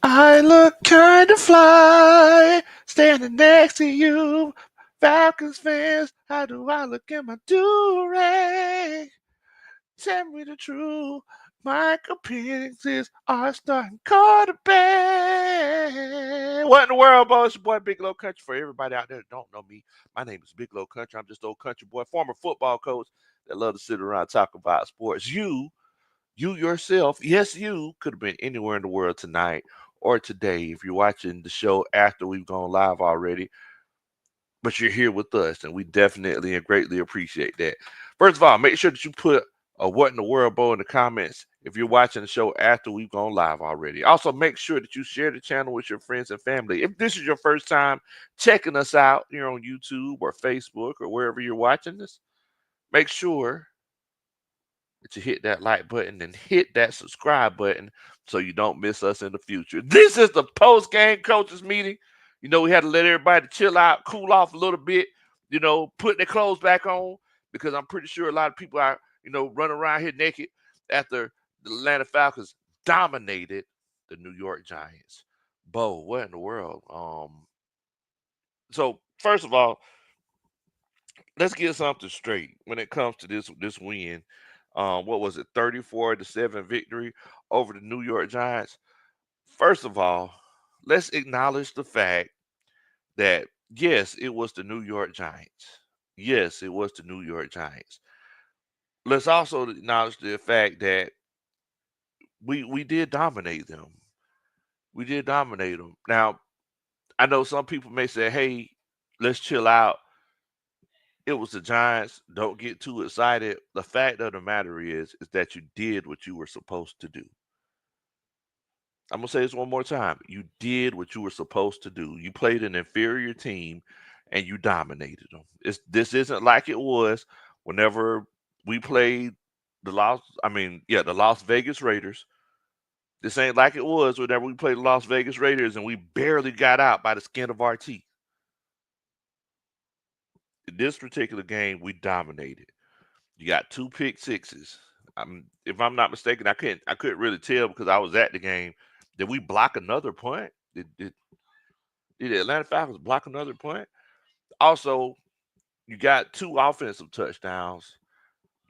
I look kind of fly, standing next to you. Falcons fans, how do I look in my do-rag? Tell me the truth. Michael Penix is our starting quarterback. What in the world, boy? It's your boy Big Low Country. For everybody out there that don't know me, my name is Big Low Country. I'm just old country boy, former football coach that love to sit around and talk about sports. You yourself, yes, you could have been anywhere in the world tonight or today if you're watching the show after we've gone live already, but you're here with us, and we definitely and greatly appreciate that. First of all, make sure that you put a what in the world, Bo, in the comments if you're watching the show after we've gone live already. Also, make sure that you share the channel with your friends and family. If this is your first time checking us out here on YouTube or Facebook or wherever you're watching this, make sure that you hit that like button and hit that subscribe button so you don't miss us in the future. This is the post-game coaches meeting. We had to let everybody chill out, cool off a little bit, put their clothes back on because I'm pretty sure a lot of people are, running around here naked after the Atlanta Falcons dominated the New York Giants. Bo, what in the world? So first of all, let's get something straight when it comes to this win. What was it, 34-7 victory over the New York Giants? First of all, let's acknowledge the fact that yes, it was the New York Giants. Yes, it was the New York Giants. Let's also acknowledge the fact that we did dominate them. We did dominate them. Now, I know some people may say, "Hey, let's chill out. It was the Giants. Don't get too excited." The fact of the matter is that you did what you were supposed to do. I'm gonna say this one more time. You did what you were supposed to do. You played an inferior team and you dominated them. This isn't like it was whenever we played the Las Vegas Raiders. This ain't like it was whenever we played the Las Vegas Raiders and we barely got out by the skin of our teeth. In this particular game, we dominated. You got two pick sixes. If I'm not mistaken, I couldn't really tell because I was at the game. Did we block another punt? Did the Atlanta Falcons block another punt? Also, you got two offensive touchdowns.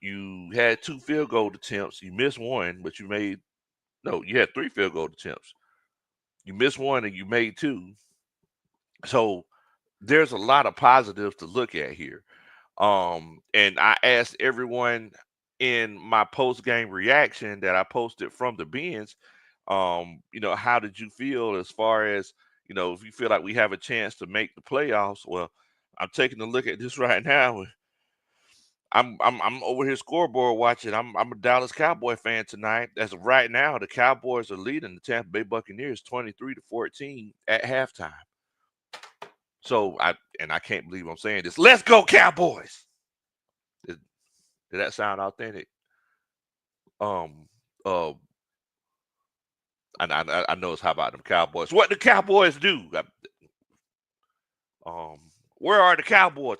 You had two field goal attempts. You missed one, but you made no. You had three field goal attempts. You missed one and you made two. So there's a lot of positives to look at here. And I asked everyone in my post game reaction that I posted from the bins, how did you feel as far as, if you feel like we have a chance to make the playoffs? Well, I'm taking a look at this right now. I'm over here scoreboard watching. I'm a Dallas Cowboy fan tonight. As of right now, the Cowboys are leading the Tampa Bay Buccaneers 23-14 at halftime. So I can't believe I'm saying this. Let's go Cowboys. Did, did that sound authentic? Um, uh, I know it's how about them Cowboys. What the Cowboys do? Um, where are the Cowboys?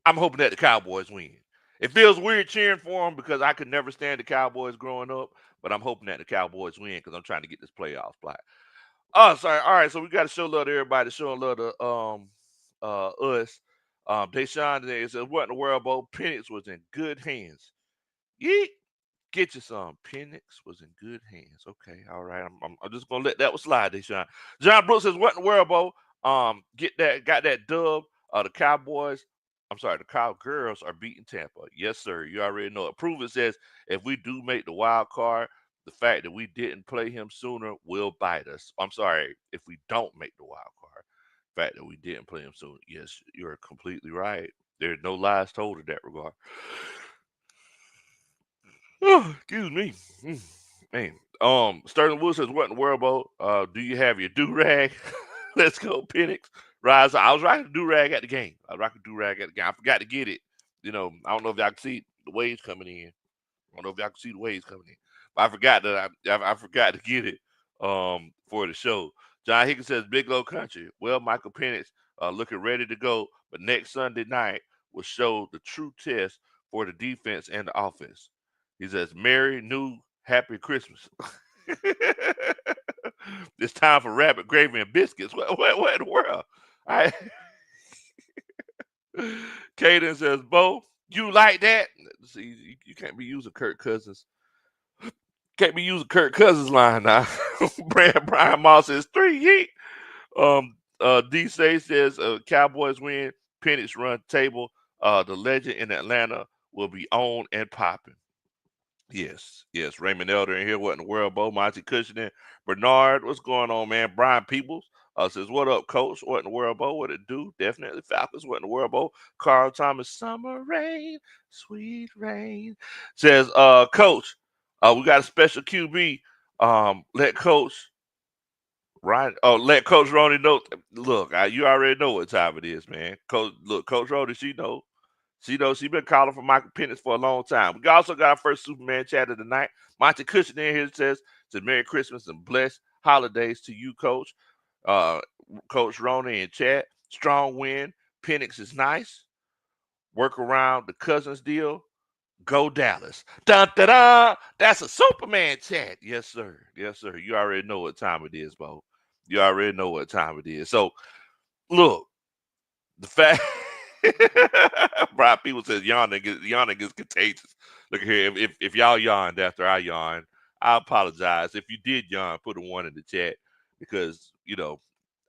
I'm hoping that the Cowboys win. It feels weird cheering for them because I could never stand the Cowboys growing up, but I'm hoping that the Cowboys win because I'm trying to get this playoff spot. Oh, sorry. All right, so we got to show love to everybody, showing love to us. Deshaun today says, "What in the world, Bo? Penix was in good hands. Yeet. Get you some. Penix was in good hands. Okay, all right. I'm just gonna let that one slide, Deshaun. John Brooks says, "What in the world, Bo? Got that dub. The Cowboys. I'm sorry, the Cowgirls are beating Tampa. Yes, sir. You already know it. Prove it says if we do make the wild card, the fact that we didn't play him sooner will bite us. I'm sorry, if we don't make the wild card, the fact that we didn't play him sooner. Yes, you're completely right. There's no lies told in that regard. Oh, excuse me. Man. Sterling Wood says, "What in the world, Bo? Do you have your do rag? Let's go, Penix. Rise. I was rocking do rag at the game. I was rocking do rag at the game. I forgot to get it. I don't know if y'all can see the waves coming in. I don't know if y'all can see the waves coming in. But I forgot that I forgot to get it for the show. John Higgins says, "Big Low Country. Well, Michael Penix looking ready to go, but next Sunday night will show the true test for the defense and the offense." He says, "Mary knew Happy Christmas. It's time for rabbit gravy and biscuits. What in the world? I Caden says, Bo, you like that? See, you can't be using Kirk Cousins. Can't be using Kirk Cousins line now. Brian Moss says 3 yeet. D. Say says Cowboys win. Penix run table. The legend in Atlanta will be on and popping. Yes, yes. Raymond Elder in here. What in the world, Bo? Monty Cushioning. Bernard, what's going on, man? Brian Peoples says, what up, coach? What in the world, Bo? What it do? Definitely Falcons. What in the world, Bo? Carl Thomas, summer rain, sweet rain. Says, coach, we got a special QB. Let coach Ryan. Oh, let Coach Roney know. Look, you already know what time it is, man. Coach Roney, she knows. She knows she been calling for Michael Penix for a long time. We also got our first Superman chat of the night. Monty Cushion in here says Merry Christmas and blessed holidays to you, Coach. Uh, Coach Roney in chat. Strong win. Penix is nice. Work around the Cousins deal. Go Dallas. Dun, da, da. That's a Superman chat. Yes, sir. Yes, sir. You already know what time it is, Bo. You already know what time it is. So, look, the fact Brian People says yawning is contagious. Look here, if y'all yawned after I yawned, I apologize. If you did yawn, put a 1 in the chat because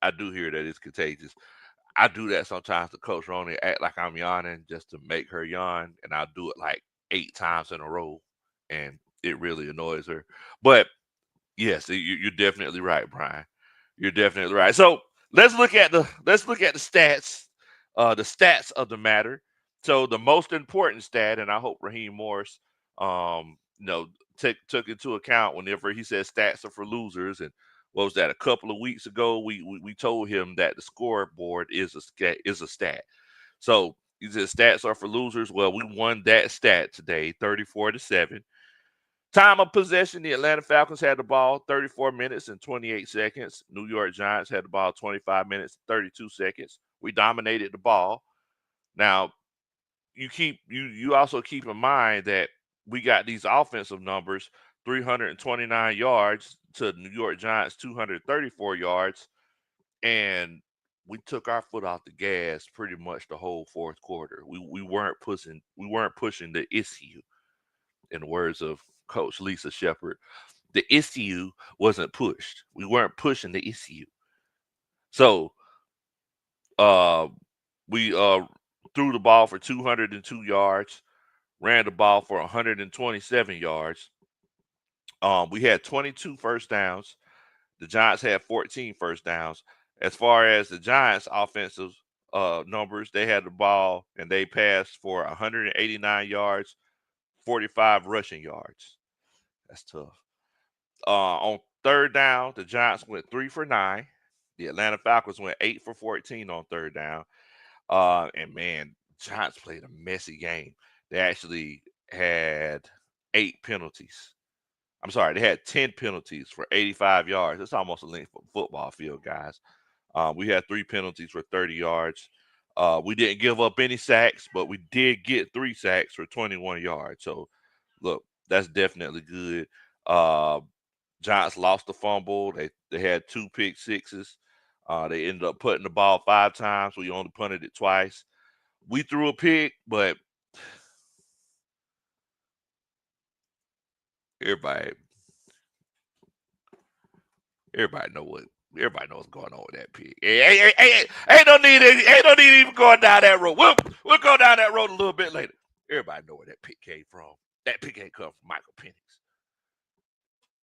I do hear that it's contagious. I do that sometimes to Coach Ronnie, act like I'm yawning just to make her yawn, and I'll do it like 8 times in a row, and it really annoys her. But yes, you're definitely right, Brian. You're definitely right. So let's look at the stats, the stats of the matter. So the most important stat, and I hope Raheem Morris, took into account whenever he said stats are for losers. And what was that? A couple of weeks ago, we told him that the scoreboard is a stat. So he said stats are for losers. Well, we won that stat today, 34-7. Time of possession, the Atlanta Falcons had the ball 34 minutes and 28 seconds. New York Giants had the ball 25 minutes and 32 seconds. We dominated the ball. Now, you also keep in mind that we got these offensive numbers, 329 yards to the New York Giants 234 yards, and we took our foot off the gas pretty much the whole fourth quarter. We weren't pushing the issue, in the words of Coach Lisa Shepard. The issue wasn't pushed. We weren't pushing the issue. So uh, we threw the ball for 202 yards, ran the ball for 127 yards. We had 22 first downs. The Giants had 14 first downs. As far as the Giants' offensive numbers, they had the ball and they passed for 189 yards, 45 rushing yards. That's tough. On third down, the Giants went 3 for 9. The Atlanta Falcons went 8 for 14 on third down. And man, Giants played a messy game. They actually had 8 penalties. I'm sorry, they had 10 penalties for 85 yards. That's almost a length of a football field, guys. We had 3 penalties for 30 yards. We didn't give up any sacks, but we did get 3 sacks for 21 yards. So, look, that's definitely good. Giants lost the fumble. They had 2 pick sixes. They ended up putting the ball 5 times. We only punted it twice. We threw a pick, but everybody everybody knows what's going on with that pick. Ain't no need even going down that road. We'll go down that road a little bit later. Everybody know where that pick came from. That pick ain't come from Michael Penix.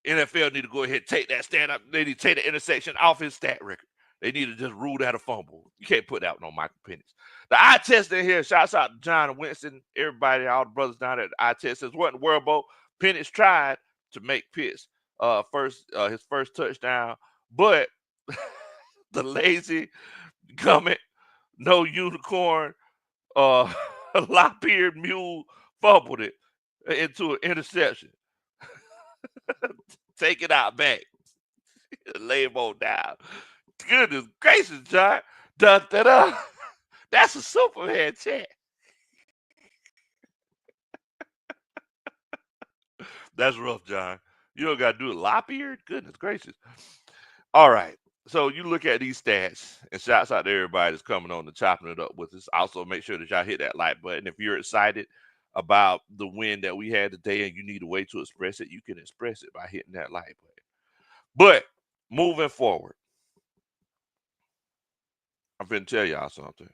NFL need to go ahead and take that stand up. They need to take the intersection off his stat record. They need to just rule that a fumble. You can't put that on Michael Penix. The eye test in here, shouts out to John and Winston, everybody, all the brothers down there. The eye test says, what in the world, Bo? Penix tried to make Pitts his first touchdown, but the lazy gummit, no unicorn, lop-eared mule fumbled it into an interception. Take it out back. Lay him on down. Goodness gracious, John. Dun, dun, dun. That's a Superman chat. That's rough, John. You don't got to do it lop-eared? Goodness gracious. All right. So you look at these stats, and shouts out to everybody that's coming on and chopping it up with us. Also, make sure that y'all hit that like button. If you're excited about the win that we had today and you need a way to express it, you can express it by hitting that like button. But moving forward, I'm going to tell y'all something.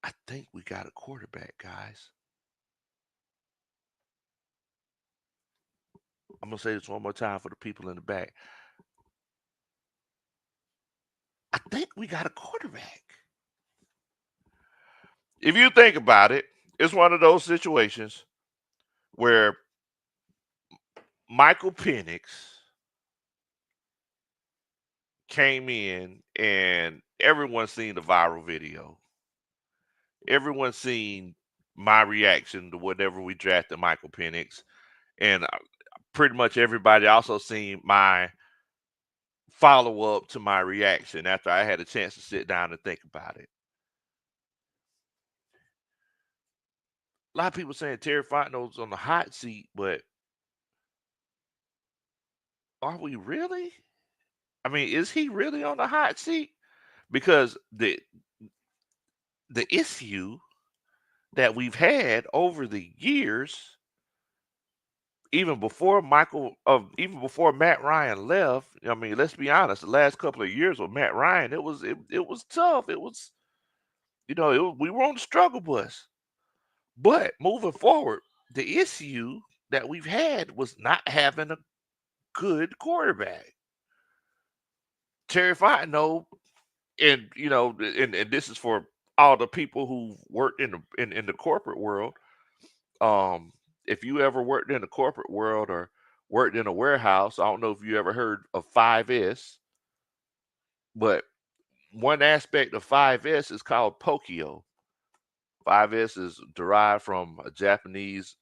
I think we got a quarterback, guys. I'm going to say this one more time for the people in the back. I think we got a quarterback. If you think about it, it's one of those situations where Michael Penix came in and everyone's seen the viral video. Everyone's seen my reaction to whatever we drafted Michael Penix. And pretty much everybody also seen my follow up to my reaction after I had a chance to sit down and think about it. A lot of people saying Terry Fontenot's on the hot seat, but are we really? I mean, is he really on the hot seat? Because the issue that we've had over the years, even before even before Matt Ryan left. I mean, let's be honest. The last couple of years with Matt Ryan, it was tough. It was, we were on the struggle bus. But moving forward, the issue that we've had was not having a good quarterback. Terry Fontenot, and this is for all the people who worked in the corporate world. If you ever worked in the corporate world or worked in a warehouse, I don't know if you ever heard of 5S, but one aspect of 5S is called Pokio. 5S is derived from a Japanese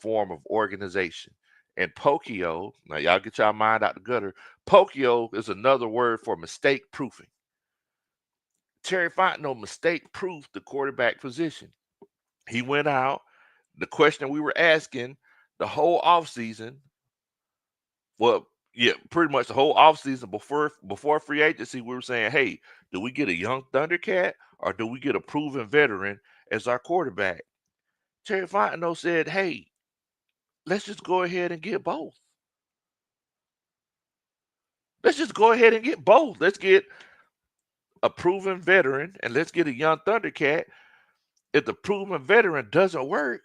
form of organization. And Pokio, now y'all get y'all mind out the gutter. Pokio is another word for mistake proofing. Terry Fontenot mistake proofed the quarterback position. He went out. The question we were asking the whole offseason, well, yeah, pretty much the whole offseason before free agency, we were saying, hey, do we get a young Thundercat or do we get a proven veteran as our quarterback? Terry Fontenot said, hey, let's just go ahead and get both. Let's just go ahead and get both. Let's get a proven veteran and let's get a young Thundercat. If the proven veteran doesn't work,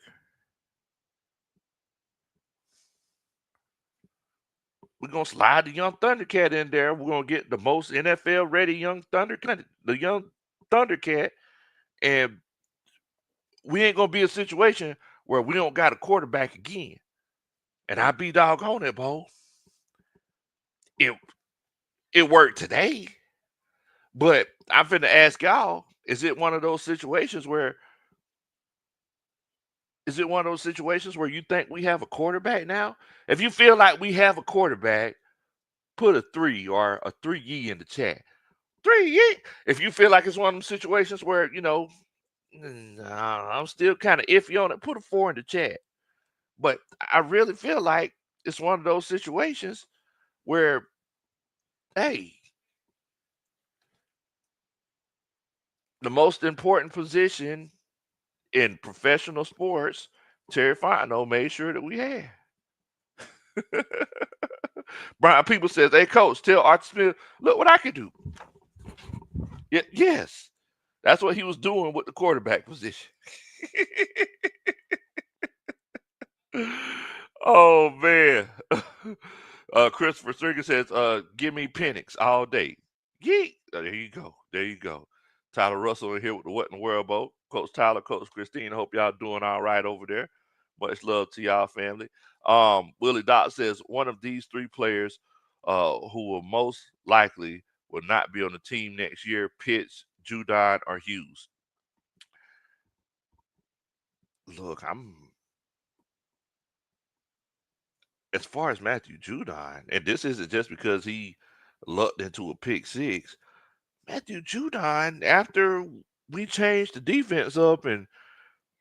we're gonna slide the young Thundercat in there. We're gonna get the most NFL ready young Thundercat, and we ain't gonna be a situation where we don't got a quarterback again. And I be doggone it, Bo. It worked today, but I'm finna ask y'all: Is it one of those situations where you think we have a quarterback now? If you feel like we have a quarterback, put a 3 or a 3E in the chat. 3E. If you feel like it's one of them situations where, I'm still kind of iffy on it, put a 4 in the chat. But I really feel like it's one of those situations where, hey, the most important position in professional sports, Terry Fontenot made sure that we had. Brian People says, hey, coach, tell Arthur Smith, look what I can do. Yes, that's what he was doing with the quarterback position. Oh, man. Christopher Stringer says, give me Penix all day. Yeet. There you go. There you go. Tyler Russell in here with the What in the World Boat. Coach Tyler, Coach Christine. Hope y'all doing all right over there. Much love to y'all family. Willie Doc says one of these three players who will most likely will not be on the team next year: Pitts, Judon, or Hughes. Look, as far as Matthew Judon, and this isn't just because he lucked into a pick six. Matthew Judon, after we changed the defense up and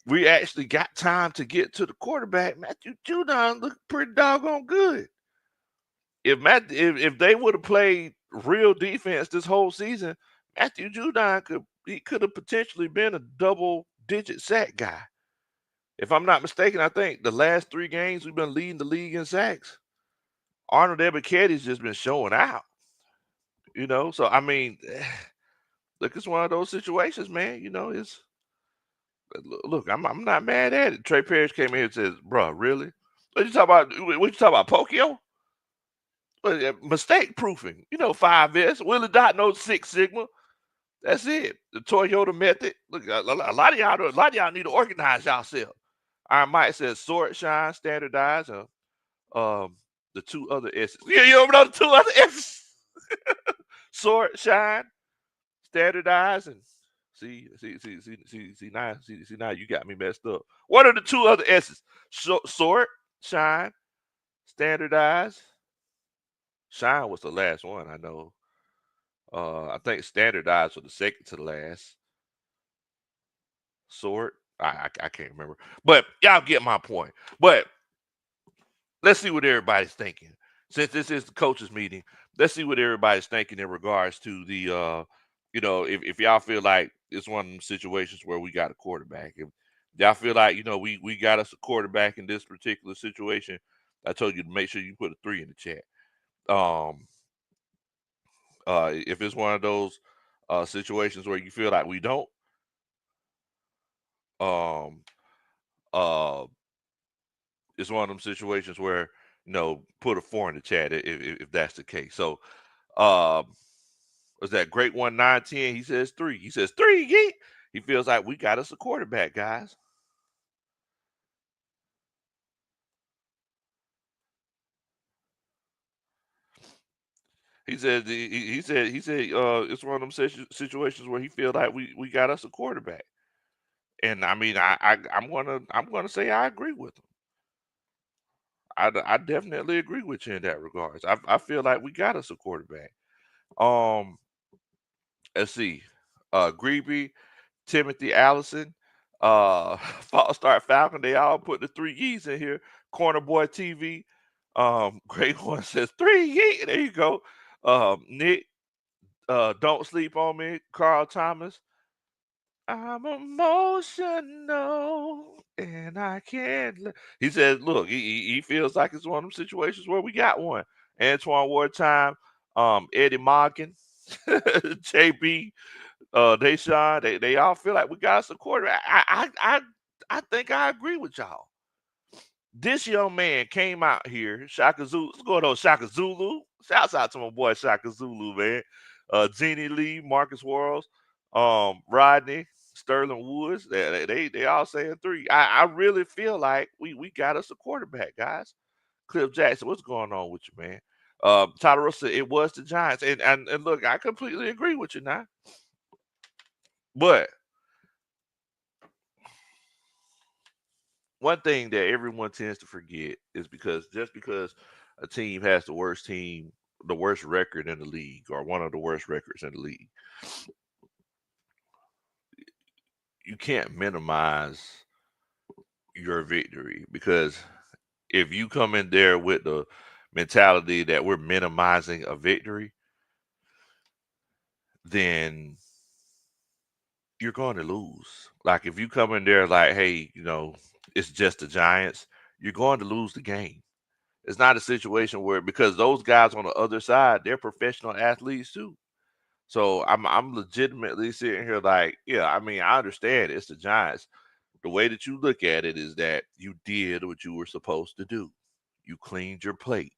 we actually got time to get to the quarterback, Matthew Judon looked pretty doggone good. If they would have played real defense this whole season, Matthew Judon could have potentially been a double digit sack guy. If I'm not mistaken, I think the last 3 games we've been leading the league in sacks. Arnold Ebiketti's just been showing out. So I mean, look, it's one of those situations, man. It's look, I'm not mad at it. Trey Parrish came in here and says, "Bro, really? What you talk about? What you talk about, Pokio? Mistake proofing. 5S. Willie Dot knows Six Sigma. That's it. The Toyota method. Look, a lot of y'all need to organize yourself." Iron Mike says, "Sort, shine, standardize, the 2 other S's." Yeah, you don't know the 2 other S's. Sort, shine, standardize, and see now you got me messed up. What are the 2 other S's? Sort, shine, standardize. Shine was the last one, I know. I think standardize was the second to the last. Sort, I can't remember, but y'all get my point. But let's see what everybody's thinking. Since this is the coaches meeting, let's see what everybody's thinking in regards to the if y'all feel like it's one of them situations where we got a quarterback. If y'all feel like, we got us a quarterback in this particular situation, I told you to make sure you put a 3 in the chat. If it's one of those situations where you feel like we don't, um uh it's one of them situations where, put a 4 in the chat if that's the case. So was that Great 1910? He says 3. He says 3, yeet. He feels like we got us a quarterback, guys. He said it's one of them situations where he feels like we got us a quarterback. And I mean, I'm gonna say I agree with him. I definitely agree with you in that regards. I feel like we got us a quarterback. Um, let's see. Greeby, Timothy Allison, False Start Falcon. They all put the 3 yees in here. Corner Boy TV. Great One says 3 yee. There you go. Nick, Don't Sleep on Me. Carl Thomas. I'm emotional and I can't. He says, look, he feels like it's one of them situations where we got one. Antoine Wartime, Eddie Morgan, JB, Deshaun, they all feel like we got us a quarterback. I think I agree with y'all. This young man came out here, Shaka Zulu. Let's go to Shaka Zulu. Shouts out to my boy Shaka Zulu, man. Jeannie Lee, Marcus Worrells, Rodney, Sterling Woods. They all saying 3. I really feel like we got us a quarterback, guys. Cliff Jackson, what's going on with you, man? Tyler Russell, it was the Giants. And look, I completely agree with you now. But one thing that everyone tends to forget is just because a team has the worst record in the league, or one of the worst records in the league, you can't minimize your victory. Because if you come in there with the mentality that we're minimizing a victory, then you're going to lose. Like if you come in there like, hey, it's just the Giants, you're going to lose the game. It's not a situation where, because those guys on the other side, they're professional athletes too. So I'm legitimately sitting here like, yeah, I mean, I understand it's the Giants. The way that you look at it is that you did what you were supposed to do. You cleaned your plate.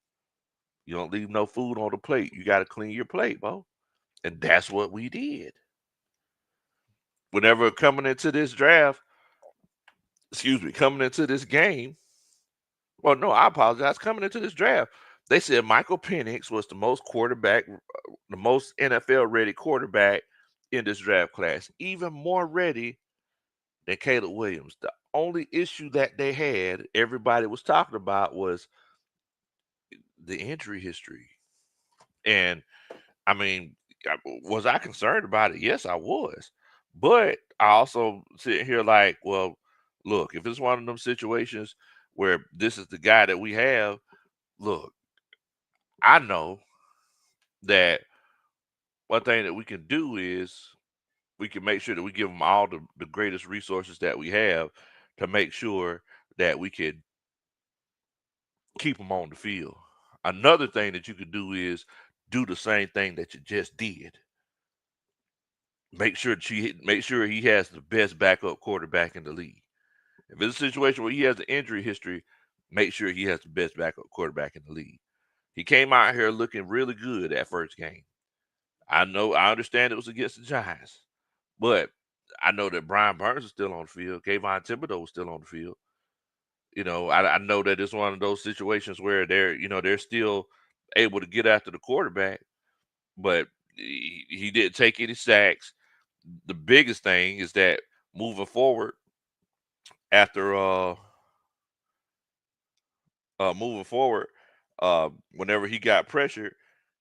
You don't leave no food on the plate. You got to clean your plate, bro. And that's what we did. Whenever coming into this draft, coming into this game, well, no, I apologize. Coming into this draft, they said Michael Penix was the most NFL ready quarterback in this draft class, even more ready than Caleb Williams. The only issue that they had, everybody was talking about, was the injury history. And I mean, Was I concerned about it? Yes, I was. But I also sit here like, well, look, if it's one of them situations where this is the guy that we have, look, I know that one thing that we can do is we can make sure that we give them all the greatest resources that we have to make sure that we can keep them on the field. Another thing that you could do is do the same thing that you just did. Make sure he has the best backup quarterback in the league. If it's a situation where he has an injury history, make sure he has the best backup quarterback in the league. He came out here looking really good that first game. I understand it was against the Giants, but I know that Brian Burns is still on the field. Kayvon Thibodeau was still on the field. I know that it's one of those situations where they're still able to get after the quarterback, but he didn't take any sacks. The biggest thing is that moving forward, after moving forward, whenever he got pressured,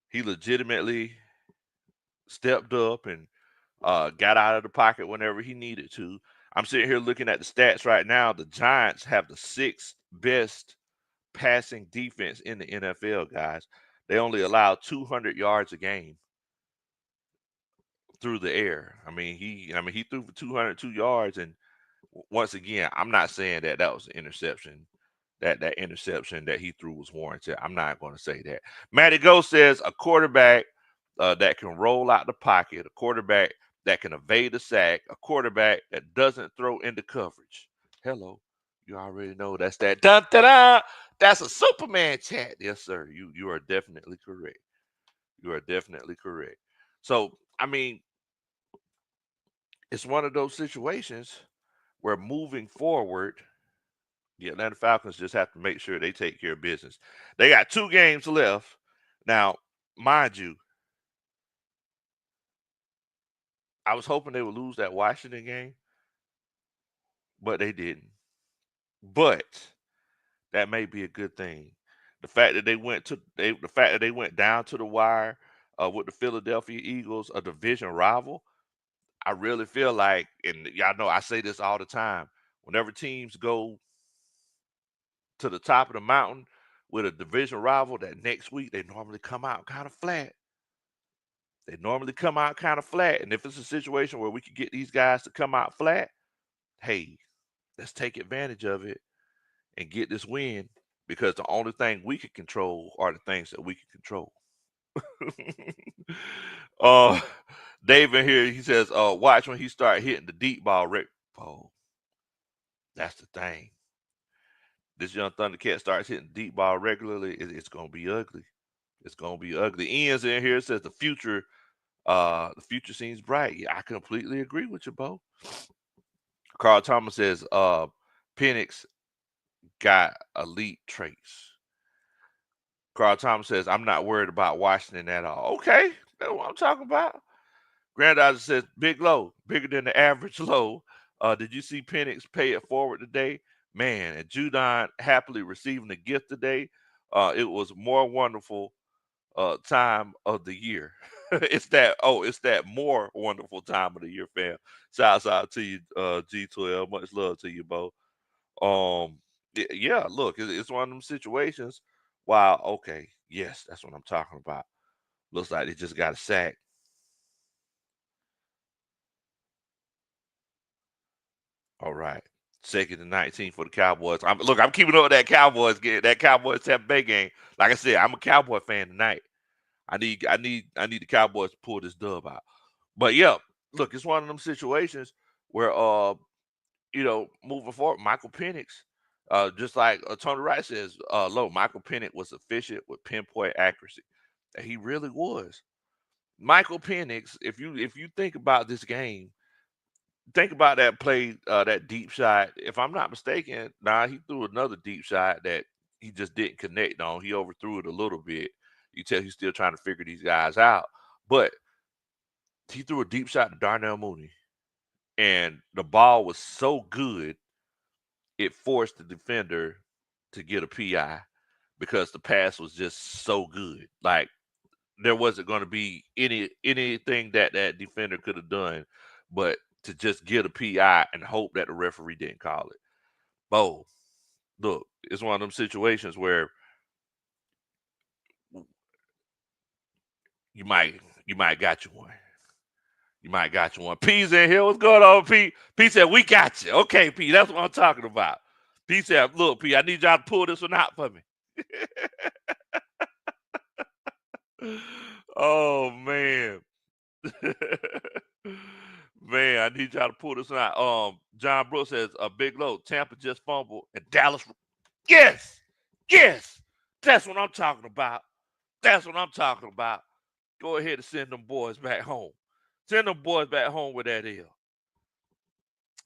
he legitimately stepped up and got out of the pocket whenever he needed to. I'm sitting here looking at the stats right now. The Giants have the sixth best passing defense in the NFL, guys. They only allow 200 yards a game through the air. He threw for 202 yards, and once again, I'm not saying that that was an interception. That interception that he threw was warranted. I'm not going to say that. Matty Go says a quarterback that can roll out the pocket, a quarterback that can evade the sack, a quarterback that doesn't throw into coverage. Hello, you already know that's that. Dun, dun, dun. That's a Superman chat. Yes, sir. You are definitely correct. You are definitely correct. So, it's one of those situations where moving forward, the Atlanta Falcons just have to make sure they take care of business. They got 2 games left. Now, mind you, I was hoping they would lose that Washington game, but they didn't. But that may be a good thing. The fact that they went down to the wire with the Philadelphia Eagles, a division rival. I really feel like, and y'all know I say this all the time, whenever teams go to the top of the mountain with a division rival, that next week they normally come out kind of flat. They normally come out kind of flat. And if it's a situation where we could get these guys to come out flat, hey, let's take advantage of it and get this win, because the only thing we can control are the things that we can control. uh Dave in here, he says, watch when he start hitting the deep ball. Oh, that's the thing. This young Thundercat starts hitting deep ball regularly, it's gonna be ugly. It's gonna be ugly. Ian's in here, says the future seems bright. Yeah, I completely agree with you, Bo. Carl Thomas says, Penix got elite traits. Carl Thomas says, I'm not worried about Washington at all. Okay, that's what I'm talking about. Granddaughter says, big low, bigger than the average low. Did you see Penix pay it forward today? Man, and Judon happily receiving the gift today. It was more wonderful time of the year. It's that more wonderful time of the year, fam. Shouts out to you, G12. Much love to you, Bo. Yeah, look, it's one of them situations. Wow, okay, yes, that's what I'm talking about. Looks like they just got a sack. All right. 2nd and 19 for the Cowboys. I'm keeping up with that Cowboys game, that Cowboys Tampa Bay game. Like I said, I'm a Cowboy fan tonight. I need the Cowboys to pull this dub out. But yeah, look, it's one of them situations where moving forward, Michael Penix, just like Tony Wright says, Michael Penix was efficient with pinpoint accuracy. And he really was. Michael Penix, if you think about this game, think about that play, that deep shot. If I'm not mistaken, he threw another deep shot that he just didn't connect on. He overthrew it a little bit. You tell he's still trying to figure these guys out. But he threw a deep shot to Darnell Mooney, and the ball was so good it forced the defender to get a PI because the pass was just so good. Like there wasn't going to be anything that that defender could have done, but to just get a PI and hope that the referee didn't call it. Bo, look, it's one of them situations where you might got you one. You might got you one. P's in here. What's going on, P? P said, we got you. Okay, P, that's what I'm talking about. P said, look, P, I need y'all to pull this one out for me. Oh, man. Man, I need y'all to pull this one out. John Brooks says, a big load. Tampa just fumbled. And Dallas. Yes. Yes. That's what I'm talking about. That's what I'm talking about. Go ahead and send them boys back home. Send them boys back home with that is.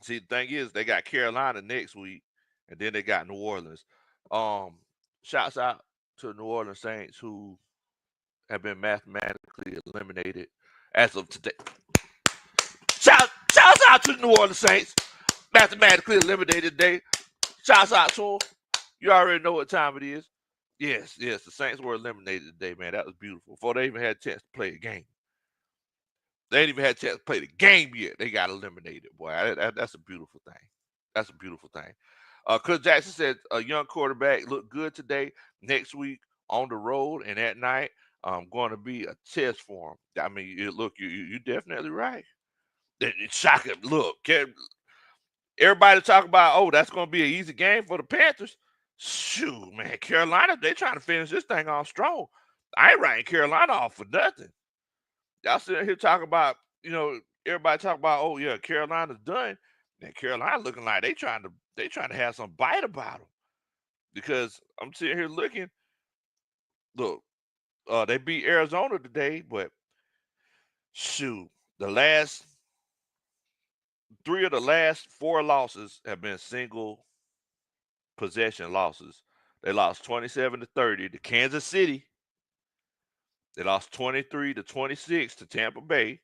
See, the thing is, they got Carolina next week, and then they got New Orleans. Shouts out to the New Orleans Saints who have been mathematically eliminated as of today. Shouts out to the New Orleans Saints, mathematically eliminated today. Shouts out to them. You already know what time it is. Yes, the Saints were eliminated today, man. That was beautiful. Before they even had a chance to play a game. They ain't even had a chance to play the game yet. They got eliminated, boy. That's a beautiful thing. That's a beautiful thing. Coach Jackson said a young quarterback looked good today. Next week on the road and at night, going to be a test for him. I mean, look, you definitely right. It's shocking. Look, everybody talk about, oh, that's going to be an easy game for the Panthers. Shoot, man, Carolina, they trying to finish this thing off strong. I ain't writing Carolina off for nothing. Y'all sitting here talking about, everybody talk about, oh yeah, Carolina's done. And Carolina looking like they trying to have some bite about them. Because I'm sitting here looking, look, they beat Arizona today, but shoot, three of the last four losses have been single possession losses. They lost 27-30 to Kansas City. They lost 23-26 to Tampa Bay.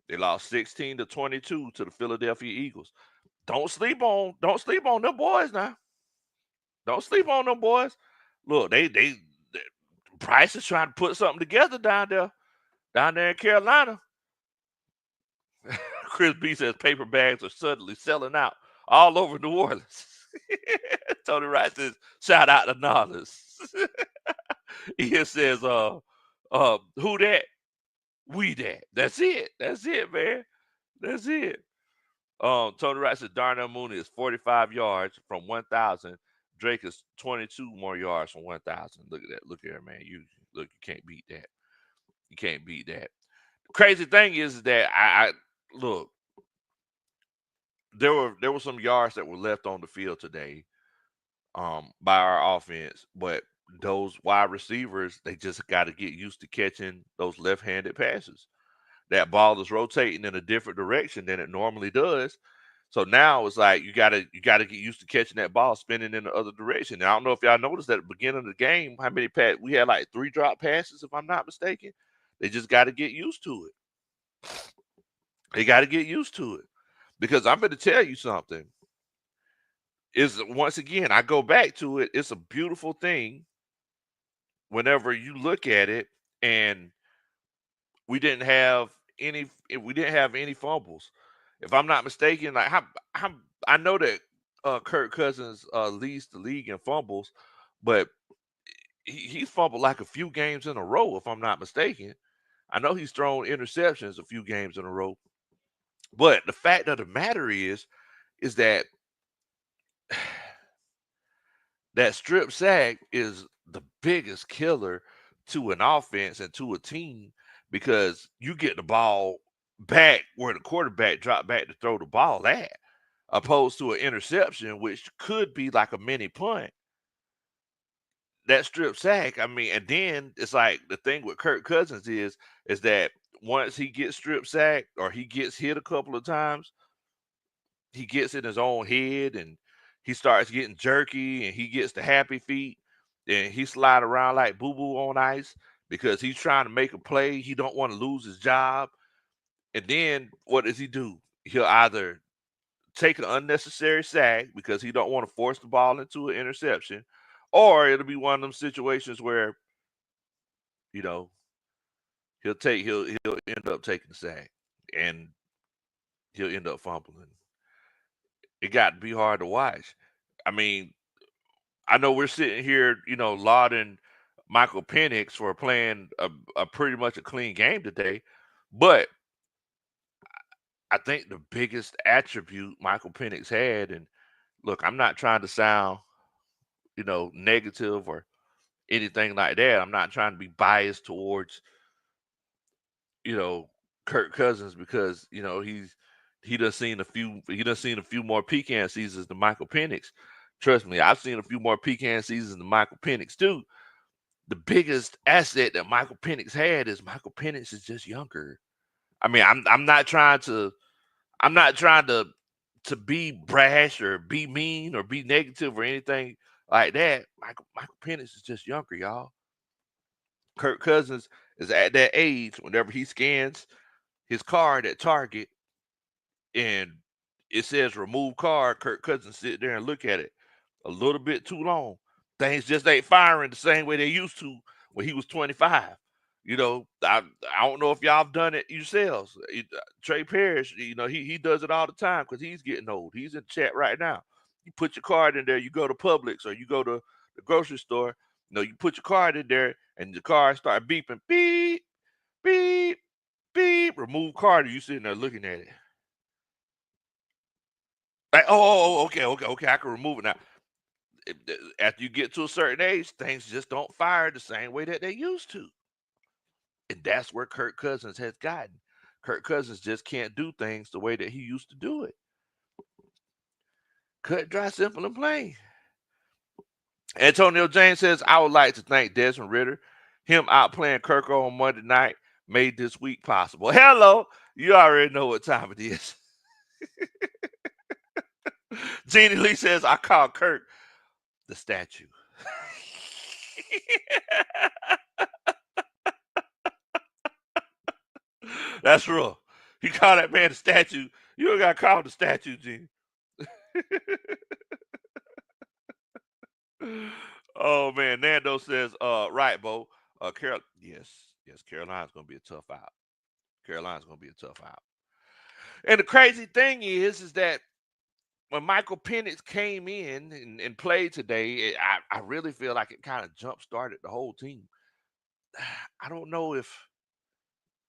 They lost 16-22 to the Philadelphia Eagles. Don't sleep on them boys now. Don't sleep on them boys. Look, they Price is trying to put something together down there in Carolina. Chris B says paper bags are suddenly selling out all over New Orleans. Tony Wright says, shout out to Nollis. Ian says, who that? We that. That's it. That's it, man. That's it. Tony Wright said Darnell Mooney is 45 yards from 1,000. Drake is 22 more yards from 1,000. Look at that. Look here, man. You can't beat that. You can't beat that. Crazy thing is that I look. There were some yards that were left on the field today, by our offense, but those wide receivers, they just got to get used to catching those left-handed passes. That ball is rotating in a different direction than it normally does. So now it's like you gotta get used to catching that ball spinning in the other direction. And I don't know if y'all noticed at the beginning of the game how many we had like 3 drop passes, if I'm not mistaken. They just got to get used to it. They got to get used to it because I'm going to tell you something. Is once again I go back to it. It's a beautiful thing whenever you look at it, and we didn't have any fumbles. If I'm not mistaken, like I know that Kirk Cousins leads the league in fumbles, but he's fumbled like a few games in a row, if I'm not mistaken. I know he's thrown interceptions a few games in a row. But the fact of the matter is that that strip sack is the biggest killer to an offense and to a team because you get the ball back where the quarterback dropped back to throw the ball at, opposed to an interception, which could be like a mini punt. That strip sack, I mean, and then it's like the thing with Kirk Cousins is that once he gets strip sacked or he gets hit a couple of times, he gets in his own head and he starts getting jerky and he gets the happy feet and he slide around like boo-boo on ice because he's trying to make a play. He don't want to lose his job. And then what does he do? He'll either take an unnecessary sack because he don't want to force the ball into an interception, or it'll be one of them situations where, you know, he'll end up taking the sack, and he'll end up fumbling. It got to be hard to watch. I mean, I know we're sitting here, lauding Michael Penix for playing a pretty much a clean game today, but I think the biggest attribute Michael Penix had, and look, I'm not trying to sound, negative or anything like that. I'm not trying to be biased towards, you know, Kirk Cousins because, he done seen a few more pecan seasons than Michael Penix. Trust me, I've seen a few more pecan seasons than Michael Penix too. The biggest asset that Michael Penix had is Michael Penix is just younger. I mean, I'm not trying to be brash or be mean or be negative or anything like that. Michael Penix is just younger, y'all. Kirk Cousins is at that age whenever he scans his card at Target and it says remove card, Kirk Cousins sit there and look at it a little bit too long. Things just ain't firing the same way they used to when he was 25. I don't know if y'all have done it yourselves. Trey Parrish, he does it all the time because he's getting old. He's in chat right now. You put your card in there, you go to Publix or you go to the grocery store, you put your card in there and the car start beeping, beep, beep, beep, remove card, and you sitting there looking at it. Like, okay, I can remove it now. After you get to a certain age, things just don't fire the same way that they used to. And that's where Kirk Cousins has gotten. Kirk Cousins just can't do things the way that he used to do it. Cut, dry, simple, and plain. Antonio James says, I would like to thank Desmond Ritter. Him outplaying Kirk on Monday night made this week possible. Hello. You already know what time it is. Jeannie Lee says, I call Kirk the statue. That's real. You call that man a statue. You don't got to call him the statue, Gene. Oh man, Nando says, right, Bo. Yes, Carolina's gonna be a tough out. Carolina's gonna be a tough out. And the crazy thing is that when Michael Penix came in and played today, I really feel like it kind of jump started the whole team. I don't know if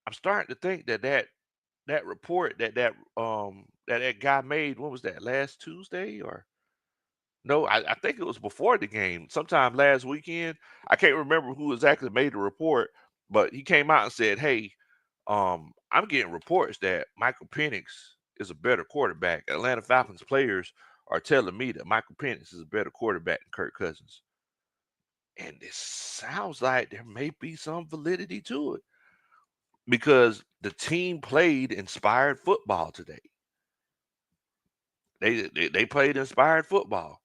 I'm starting to think that report that guy made. What was that, last Tuesday or no? I think it was before the game, sometime last weekend. I can't remember who exactly made the report, but he came out and said, "Hey, I'm getting reports that Michael Penix is a better quarterback. Atlanta Falcons players are telling me that Michael Penix is a better quarterback than Kirk Cousins." And it sounds like there may be some validity to it because the team played inspired football today. They played inspired football.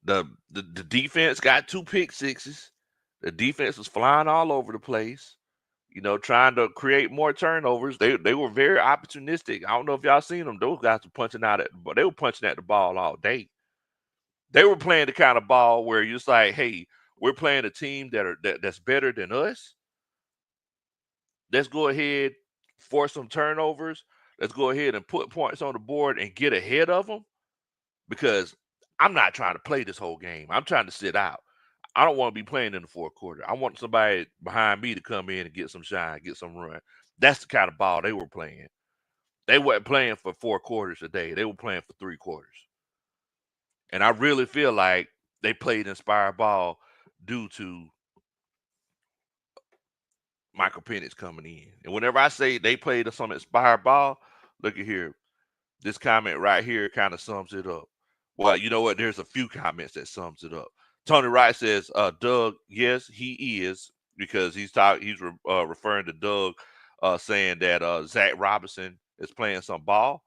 The defense got 2 pick sixes. The defense was flying all over the place, trying to create more turnovers. They were very opportunistic. I don't know if y'all seen them. Those guys were punching but they were punching at the ball all day. They were playing the kind of ball where you're just like, hey, we're playing a team that's better than us. Let's go ahead, force some turnovers. Let's go ahead and put points on the board and get ahead of them because I'm not trying to play this whole game. I'm trying to sit out. I don't want to be playing in the fourth quarter. I want somebody behind me to come in and get some shine, get some run. That's the kind of ball they were playing. They weren't playing for 4 quarters a day. They were playing for 3 quarters. And I really feel like they played inspired ball due to Michael Penix coming in. And whenever I say they played some inspired ball, look at here. This comment right here kind of sums it up. Well, you know what? There's a few comments that sums it up. Tony Wright says, Doug, yes, he is, because he's referring to Doug saying that Zach Robinson is playing some ball.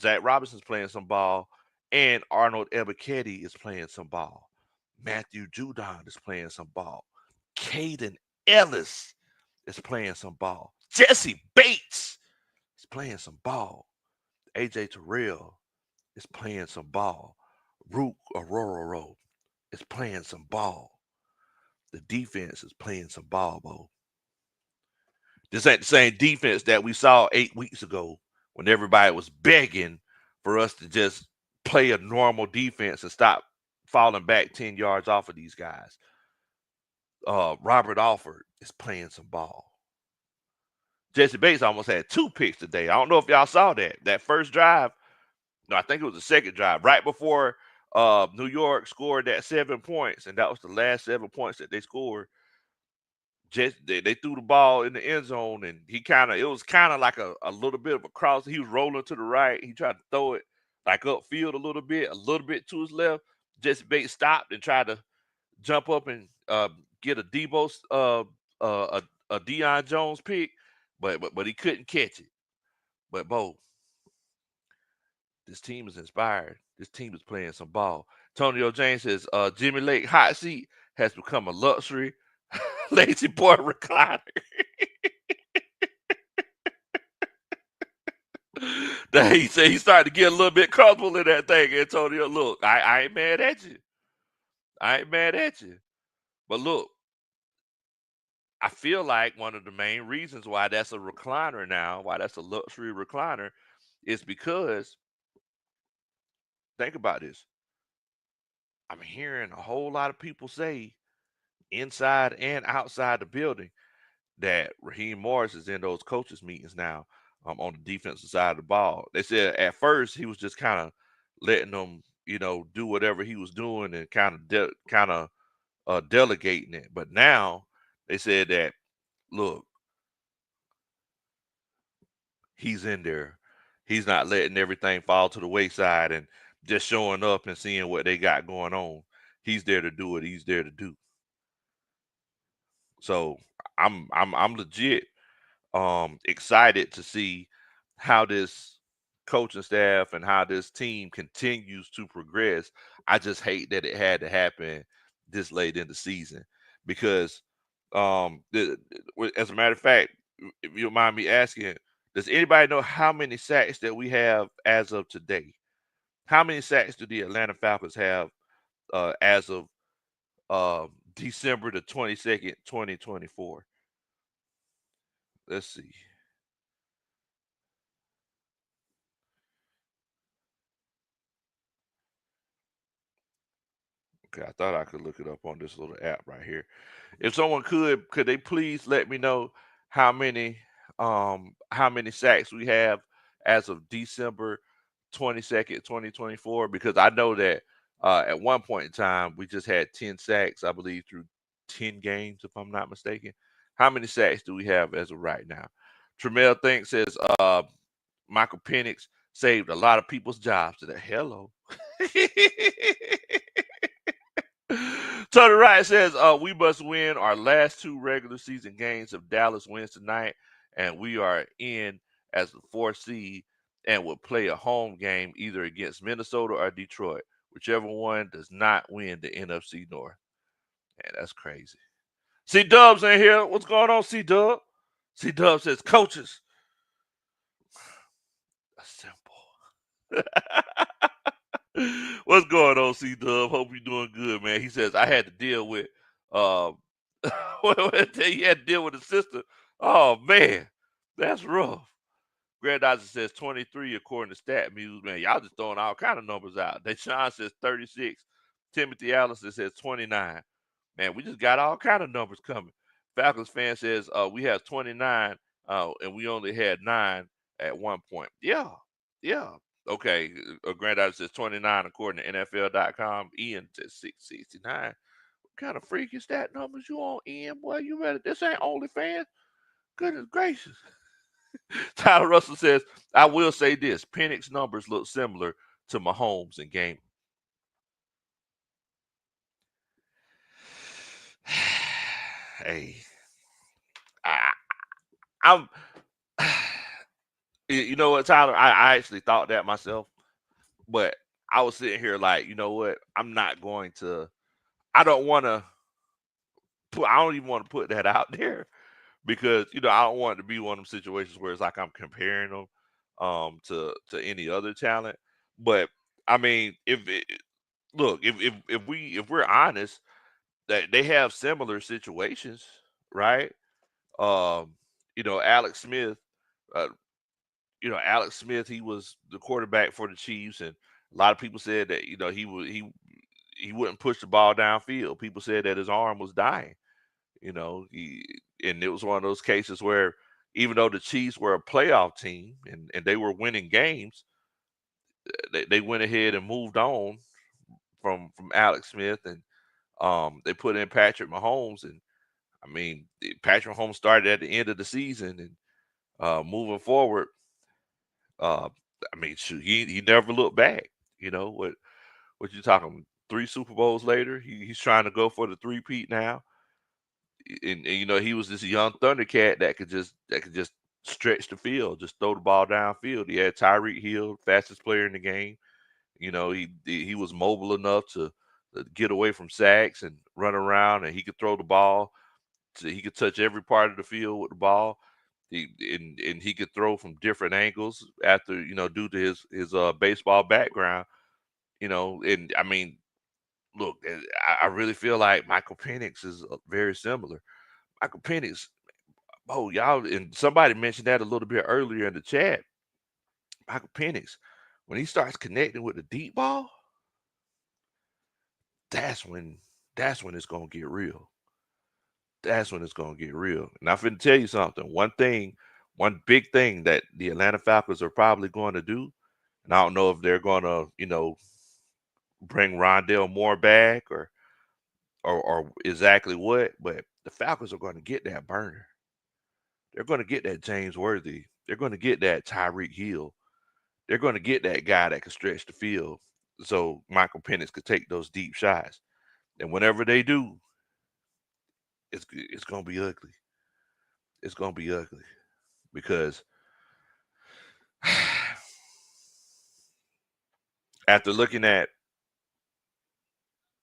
Zach Robinson's playing some ball, and Arnold Ebiketie is playing some ball. Matthew Judon is playing some ball. Caden Ellis is playing some ball. Jesse Bates is playing some ball. AJ Terrell is playing some ball. Rook Aurora is playing some ball. The defense is playing some ball, Bo. This ain't the same defense that we saw 8 weeks ago when everybody was begging for us to just play a normal defense and stop falling back 10 yards off of these guys. Robert Alford is playing some ball. Jesse Bates almost had 2 picks today. I don't know if y'all saw that. That first drive, no, I think it was the second drive, right before New York scored that 7 points, and that was the last 7 points that they scored. They threw the ball in the end zone, and it was kind of like a little bit of a cross. He was rolling to the right. He tried to throw it like upfield a little bit to his left. Jesse Bates stopped and tried to jump up and get a a Deion Jones pick, but he couldn't catch it. But Bo, this team is inspired. This team is playing some ball. Antonio James says Jimmy Lake hot seat has become a luxury lazy boy recliner. He said he started to get a little bit comfortable in that thing. Antonio, look, I ain't mad at you. I ain't mad at you. But look, I feel like one of the main reasons why that's a recliner now, why that's a luxury recliner, is because, think about this. I'm hearing a whole lot of people say inside and outside the building that Raheem Morris is in those coaches meetings now on the defensive side of the ball. They said at first he was just kind of letting them, do whatever he was doing and kind of delegating it. But now they said that, look, he's in there. He's not letting everything fall to the wayside and just showing up and seeing what they got going on. He's there to do what he's there to do. So I'm legit excited to see how this coaching staff and how this team continues to progress. I just hate that it had to happen this late in the season because, as a matter of fact, if you don't mind me asking, does anybody know how many sacks that we have as of today? How many sacks do the Atlanta Falcons have as of December the 22nd, 2024? Let's see. Okay, I thought I could look it up on this little app right here. If someone could they please let me know how many sacks we have as of December 22nd, 2024? Because I know that at one point in time we just had 10 sacks, I believe, through 10 games, if I'm not mistaken. How many sacks do we have as of right now? Tremel Think says Michael Penix saved a lot of people's jobs today. Hello. Tony Wright says, we must win our last 2 regular season games if Dallas wins tonight, and we are in as the 4th seed and will play a home game either against Minnesota or Detroit, whichever one does not win the NFC North. Man, that's crazy. C Dub's in here. What's going on, C Dub? C Dub says, coaches, simple. What's going on, C Dub? Hope you're doing good, man. He says I had to deal with he had to deal with the sister. Oh man, that's rough. Grand Dodger says 23 according to Stat Muse. Man, y'all just throwing all kind of numbers out. Deshaun says 36. Timothy Allison says 29. Man, we just got all kind of numbers coming. Falcons fan says we have 29 and we only had 9 at one point. Yeah, yeah. Okay, Granddaughter says 29 according to NFL.com. Ian says 669. What kind of freaky stat numbers you on, Ian? Boy, you better. This ain't OnlyFans. Goodness gracious. Tyler Russell says, I will say this. Penix numbers look similar to Mahomes in game. Hey, I'm. You know what, Tyler? I actually thought that myself, but I was sitting here like, you know what? I'm not going to. I don't want to put. I don't even want to put that out there because I don't want it to be one of them situations where it's like I'm comparing them to any other talent. But I mean, look, if we're honest, that they have similar situations, right? Um, Alex Smith, uh, Alex Smith, he was the quarterback for the Chiefs, and a lot of people said that he wouldn't push the ball downfield. People said that his arm was dying. And it was one of those cases where even though the Chiefs were a playoff team and they were winning games, they went ahead and moved on from Alex Smith, and they put in Patrick Mahomes. And I mean, Patrick Mahomes started at the end of the season, and moving forward, uh, I mean, shoot, he never looked back. What you talking? 3 Super Bowls later, he's trying to go for the three-peat now. And he was this young Thundercat that could just stretch the field, just throw the ball downfield. He had Tyreek Hill, fastest player in the game. He was mobile enough to get away from sacks and run around, and he could throw the ball. So he could touch every part of the field with the ball. And he could throw from different angles after due to his baseball background. And I mean, look, I really feel like Michael Penix is very similar. Michael Penix, oh y'all, and somebody mentioned that a little bit earlier in the chat. Michael Penix, when he starts connecting with the deep ball, that's when it's gonna get real. That's when it's gonna get real. And I'm finna tell you something. One big thing that the Atlanta Falcons are probably going to do, and I don't know if they're gonna, bring Rondell Moore back or exactly what, but the Falcons are gonna get that burner. They're gonna get that James Worthy. They're gonna get that Tyreek Hill. They're gonna get that guy that can stretch the field so Michael Penix could take those deep shots. And whenever they do, it's gonna be ugly. It's gonna be ugly because after looking at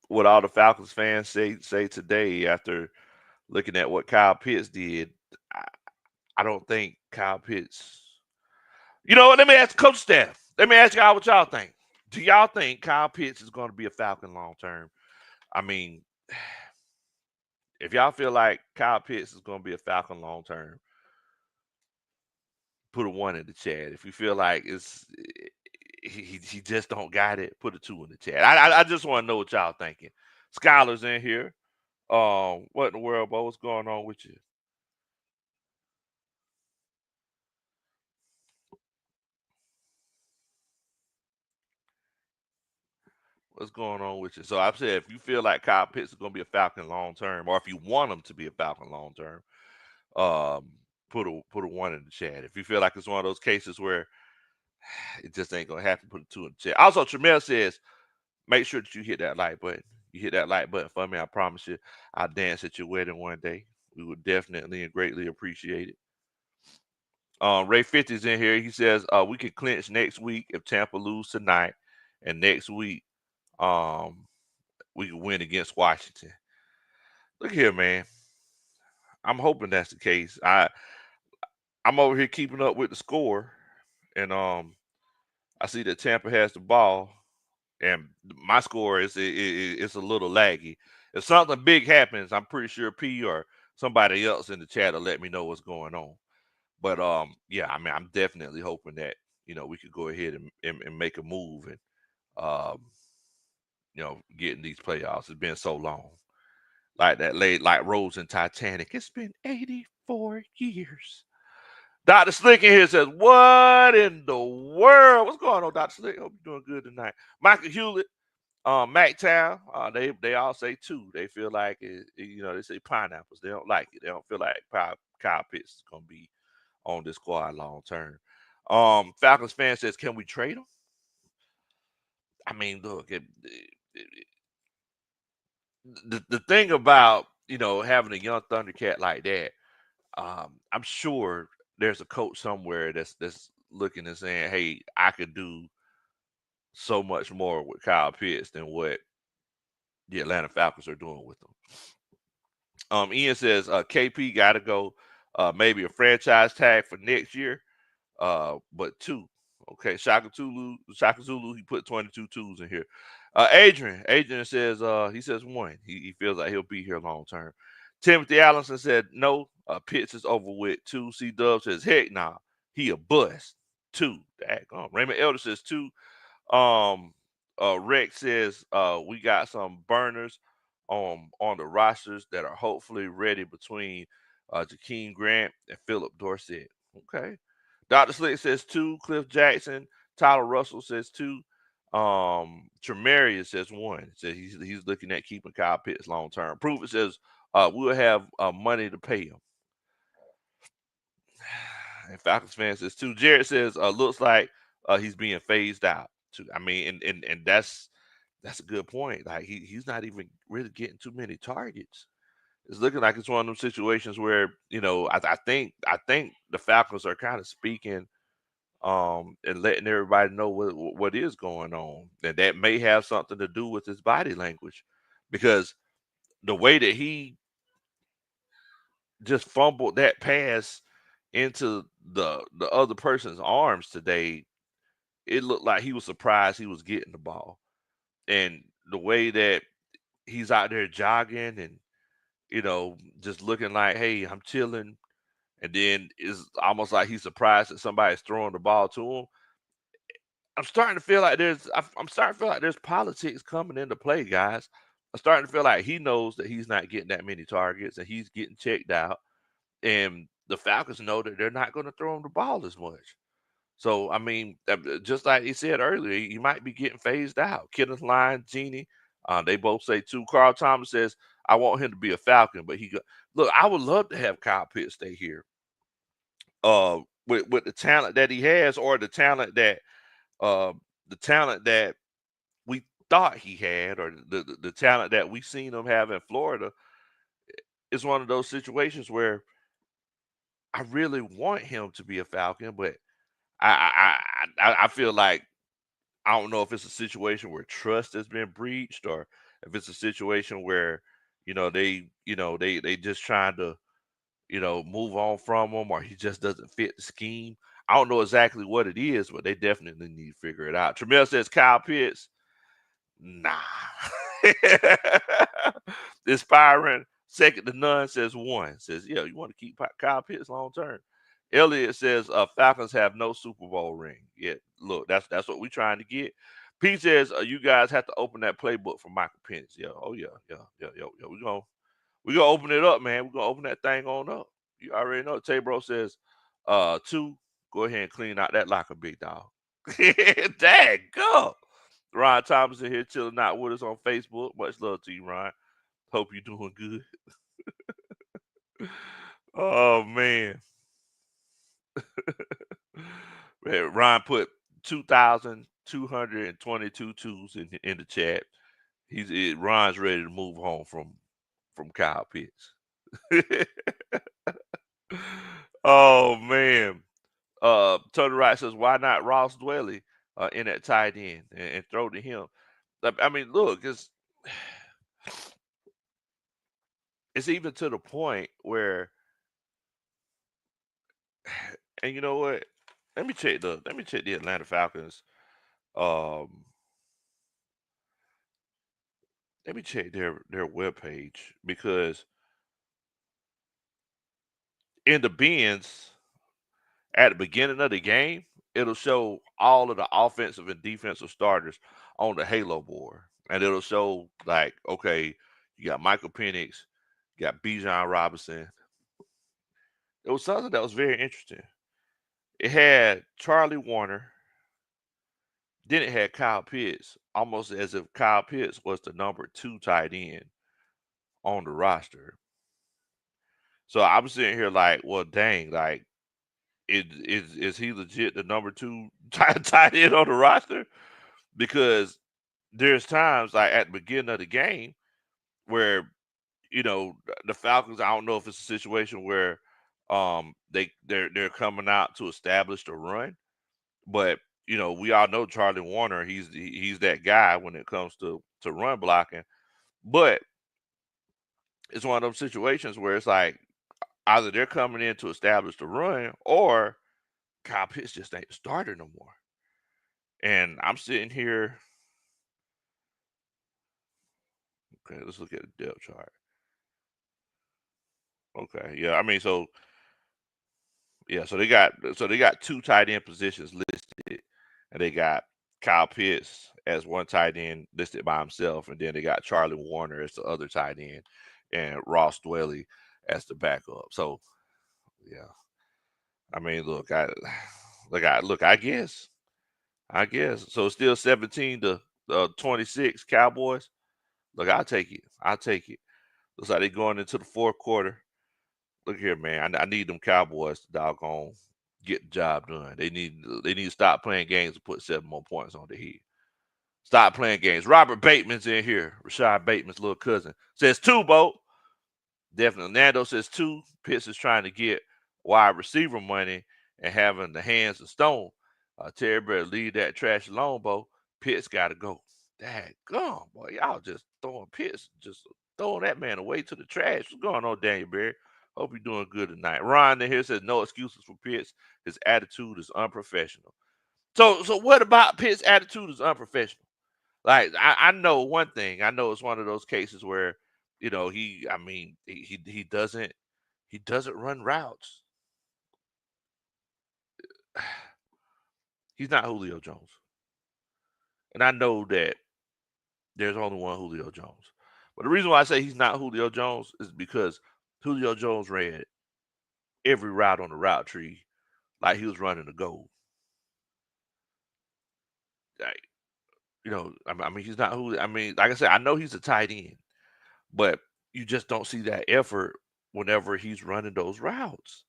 what all the Falcons fans say today, after looking at what Kyle Pitts did, I, I don't think Kyle Pitts. You know what? Let me ask coach staff. Let me ask y'all what y'all think. Do y'all think Kyle Pitts is going to be a Falcon long term? I mean, if y'all feel like Kyle Pitts is going to be a Falcon long term, put a 1 in the chat. If you feel like he just don't got it, put a 2 in the chat. I just want to know what y'all thinking. Skylar's in here. What in the world, Bo? What's going on with you? What's going on with you? So I've said if you feel like Kyle Pitts is going to be a Falcon long term, or if you want him to be a Falcon long term, um, put a 1 in the chat. If you feel like it's one of those cases where it just ain't gonna happen, put a 2 in the chat. Also, Tremel says, make sure that you hit that like button. You hit that like button for me. I promise you, I'll dance at your wedding one day. We would definitely and greatly appreciate it. Ray 50's in here. He says we could clinch next week if Tampa lose tonight, and next week um we could win against Washington. Look here, man. I'm hoping that's the case. I'm over here keeping up with the score, and I see that Tampa has the ball, and my score is a little laggy. If something big happens, I'm pretty sure P or somebody else in the chat will let me know what's going on. But yeah, I mean, I'm definitely hoping that we could go ahead and make a move and um, get in these playoffs. It's been so long, like that late, like Rose and Titanic. It's been 84 years. Dr. Slick in here says, "What in the world? What's going on, Dr. Slick? Hope you're doing good tonight." Michael Hewlett, MacTown, they all say 2. They feel like they say pineapples. They don't like it. They don't feel like Kyle Pitts is gonna be on this squad long term. Falcons fan says, "Can we trade him?" I mean, look, the thing about having a young Thundercat like that, I'm sure there's a coach somewhere that's looking and saying, "Hey, I could do so much more with Kyle Pitts than what the Atlanta Falcons are doing with them." Ian says KP got to go. Maybe a franchise tag for next year, but 2. Okay, Shaka Zulu, he put 22 twos in here. Adrian says he says 1. He feels like he'll be here long term. Timothy Allenson said no. Pitts is over with 2. C-Dub says, heck nah, he a bust. 2. Daggone. Raymond Elder says 2. Rex says we got some burners on the rosters that are hopefully ready between Jakeem Grant and Philip Dorsett. Okay. Dr. Slick says 2. Cliff Jackson, Tyler Russell says 2. Tremarius says 1. Says he's looking at keeping Kyle Pitts long term. Proof it says we'll have money to pay him. And Falcons fans says 2. Jared says looks like he's being phased out. Too. I mean, and that's a good point. Like he's not even really getting too many targets. It's looking like it's one of those situations where I think the Falcons are kind of speaking and letting everybody know what is going on, and that may have something to do with his body language, because the way that he just fumbled that pass into the other person's arms today, it looked like he was surprised he was getting the ball, and the way that he's out there jogging and just looking like, hey, I'm chilling. And then it's almost like he's surprised that somebody's throwing the ball to him. I'm starting to feel like there's politics coming into play, guys. I'm starting to feel like he knows that he's not getting that many targets and he's getting checked out. And the Falcons know that they're not going to throw him the ball as much. So, I mean, just like he said earlier, he might be getting phased out. Kenneth Line, Genie, they both say 2. Carl Thomas says, I want him to be a Falcon, but look, I would love to have Kyle Pitts stay here. With the talent that he has, or uh, the talent that we thought he had, or the talent that we seen him have in Florida, is one of those situations where I really want him to be a Falcon, but I feel like I don't know if it's a situation where trust has been breached, or if it's a situation where they just trying to move on from him, or he just doesn't fit the scheme. I don't know exactly what it is, but they definitely need to figure it out. Tremel says Kyle Pitts. Nah. Inspiring second to none says 1. Says, yeah, you want to keep Kyle Pitts long term. Elliott says Falcons have no Super Bowl ring. Yeah, look, that's what we're trying to get. Pete says you guys have to open that playbook for Michael Penix. Yeah, oh yeah. We're gonna open it up, man. We're gonna open that thing on up. You already know. Tay-Bro says 2. Go ahead and clean out that locker, big dog. Dang, go. Ron Thomas in here chilling out with us on Facebook. Much love to you, Ron. Hope you're doing good. Oh man. Man, Ron put 2,222 twos in the chat. Ron's ready to move home from Kyle Pitts. Oh man. Tony Wright says, why not Ross Dwelly in at tight end and throw to him? I mean, look, it's even to the point where, and you know what? Let me check the Atlanta Falcons. Um, Let me check their webpage, because in the bins at the beginning of the game, it'll show all of the offensive and defensive starters on the Halo board. And it'll show, like, okay, you got Michael Penix, you got Bejan Robinson. It was something that was very interesting. It had Charlie Warner, then it had Kyle Pitts, almost as if Kyle Pitts was the number 2 tight end on the roster. So I'm sitting here like, well, dang, like, is he legit the number 2 tight end on the roster? Because there's times, like at the beginning of the game, where the Falcons. I don't know if it's a situation where they're coming out to establish the run, but we all know Charlie Warner. He's that guy when it comes to run blocking. But it's one of those situations where it's like either they're coming in to establish the run, or Kyle Pitts just ain't the starter no more. And I'm sitting here. Okay, let's look at the depth chart. Okay. Yeah. I mean, so they got two tight end positions listed, and they got Kyle Pitts as one tight end listed by himself, and then they got Charlie Warner as the other tight end, and Ross Dwelly as the backup. So yeah, I mean, look, I guess. So it's still 17 to 26 Cowboys. Look, I'll take it. Looks like they're going into the fourth quarter. Look here, man. I need them Cowboys to doggone get the job done. They need to stop playing games and put 7 more points on the head. Stop playing games. Robert Bateman's in here. Rashad Bateman's little cousin says 2, Bo. Definitely. Nando says 2. Pitts is trying to get wide receiver money and having the hands of stone. Terry better leave that trash alone, Bo. Pitts got to go. Daggone, boy. Y'all just throwing Pitts, just throwing that man away to the trash. What's going on, Daniel Berry? Hope you're doing good tonight. Ron in here says no excuses for Pitts. His attitude is unprofessional. So what about Pitts' attitude is unprofessional? Like I know one thing. I know it's one of those cases where he doesn't run routes. He's not Julio Jones, and I know that there's only one Julio Jones. But the reason why I say he's not Julio Jones is because Julio Jones ran every route on the route tree like he was running a goal. Like, I mean, he's not Julio. I mean, like I said, I know he's a tight end, but you just don't see that effort whenever he's running those routes.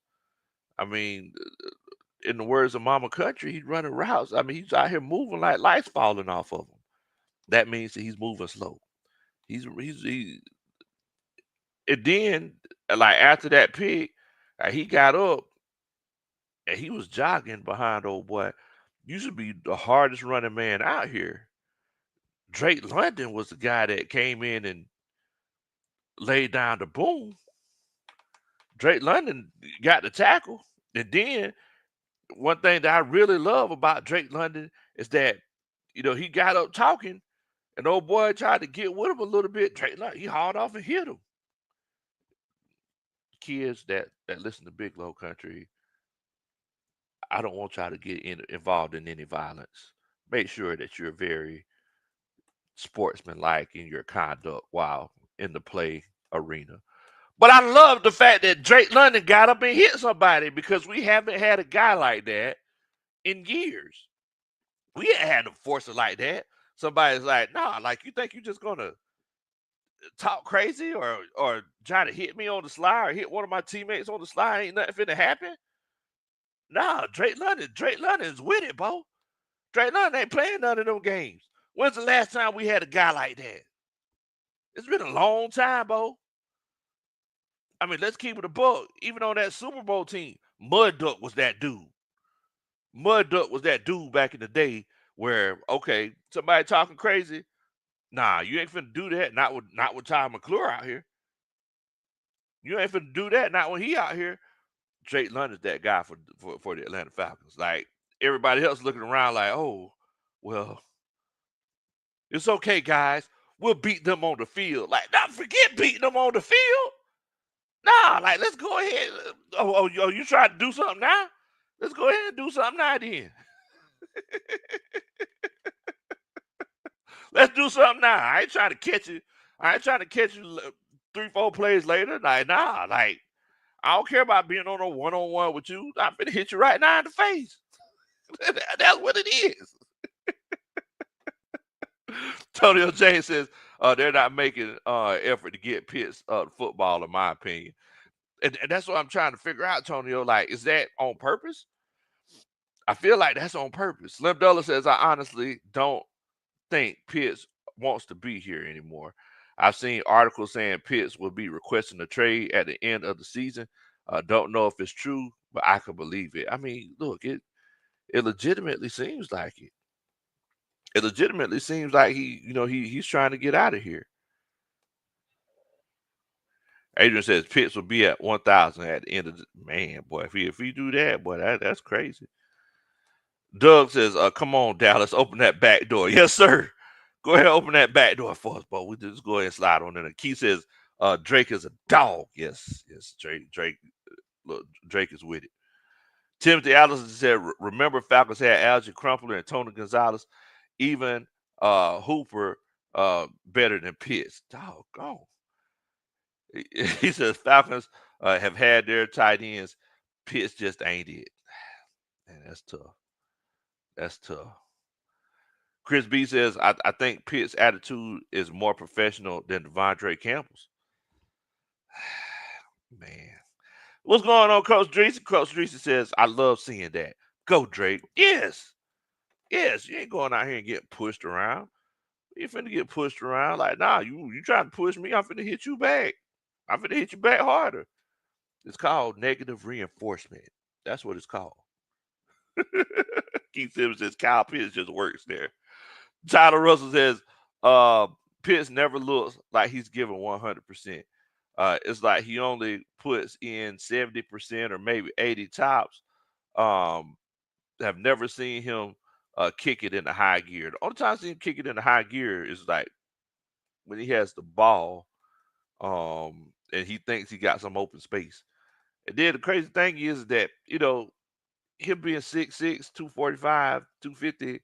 I mean, in the words of Mama Country, he's running routes. I mean, he's out here moving like lights falling off of him. That means that he's moving slow. And then, like after that pick, he got up and he was jogging behind old boy. Used to be the hardest running man out here. Drake London was the guy that came in and laid down the boom. Drake London got the tackle. And then one thing that I really love about Drake London is that, he got up talking and old boy tried to get with him a little bit. Drake London, he hauled off and hit him. Kids that listen to Big Low Country, I don't want y'all to get involved in any violence. Make sure that you're very sportsmanlike in your conduct while in the play arena. But I love the fact that Drake London got up and hit somebody because we haven't had a guy like that in years. We ain't had a forcer like that. Somebody's like, nah, like you think you're just gonna talk crazy or try to hit me on the slide or hit one of my teammates on the slide? Ain't nothing finna happen. Nah, Drake London's with it, Bo. Drake London ain't playing none of them games. When's the last time we had a guy like that? It's been a long time, Bo. I mean, let's keep it a buck. Even on that Super Bowl team, Mud Duck was that dude. Mud Duck was that dude back in the day where, okay, somebody talking crazy. Nah, you ain't finna do that. Not with Ty McClure out here. You ain't finna do that. Not when he out here. Drake London's that guy for the Atlanta Falcons. Like everybody else looking around like, oh, well, it's okay, guys. We'll beat them on the field. Like, not forget beating them on the field. Nah, like let's go ahead. Oh, you trying to do something now? Let's go ahead and do something now then. Let's do something now. I ain't trying to catch you. 3-4 plays later. Like, nah, like I don't care about being on a one-on-one with you. I'm finna hit you right now in the face. That's what it is. Tonio James says they're not making effort to get Pitts football, in my opinion. And that's what I'm trying to figure out, Tonio. Like, is that on purpose? I feel like that's on purpose. Slim Dollar says, I honestly don't think Pitts wants to be here anymore. I've seen articles saying Pitts will be requesting a trade at the end of the season. Don't know if it's true, but I can believe it. I mean, look, it legitimately seems like it. It legitimately seems like he's trying to get out of here. Adrian says Pitts will be at 1,000 at the end of the man, boy. If he do that, boy, that's crazy. Doug says, come on, Dallas, open that back door. Yes, sir. Go ahead and open that back door for us, boy. We just go ahead and slide on in. Keith says, Drake is a dog. Yes, Drake. Look, Drake is with it. Timothy Allison said, remember Falcons had Algie Crumpler and Tony Gonzalez, even Hooper better than Pitts. Doggone. He says Falcons have had their tight ends. Pitts just ain't it. Man, that's tough. That's tough. Chris B says, I think Pitt's attitude is more professional than Devondre Campbell's. Man. What's going on, Coach Dreesen? Coach Dreesen says, I love seeing that. Go, Drake. Yes. Yes. You ain't going out here and getting pushed around. You finna get pushed around. Like, nah, you trying to push me, I'm finna hit you back. I'm finna hit you back harder. It's called negative reinforcement. That's what it's called. Keith Simmons says Kyle Pitts just works there. Tyler Russell says Pitts never looks like he's giving 100%. It's like he only puts in 70% or maybe 80 tops. Have never seen him kick it in the high gear. The only time I see him kick it in the high gear is like when he has the ball and he thinks he got some open space. And then the crazy thing is that, him being 6'6", 245, 250,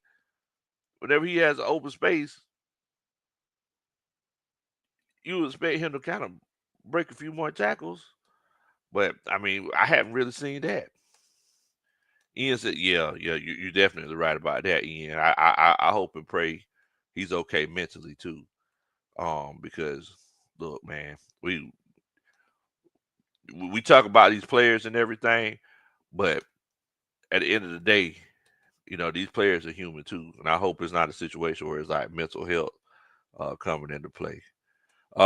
whenever he has an open space, you would expect him to kind of break a few more tackles. But, I mean, I haven't really seen that. Ian said, yeah, you're definitely right about that, Ian. I hope and pray he's okay mentally, too. Because, look, man, we talk about these players and everything, but at the end of the day, these players are human, too. And I hope it's not a situation where it's like mental health coming into play.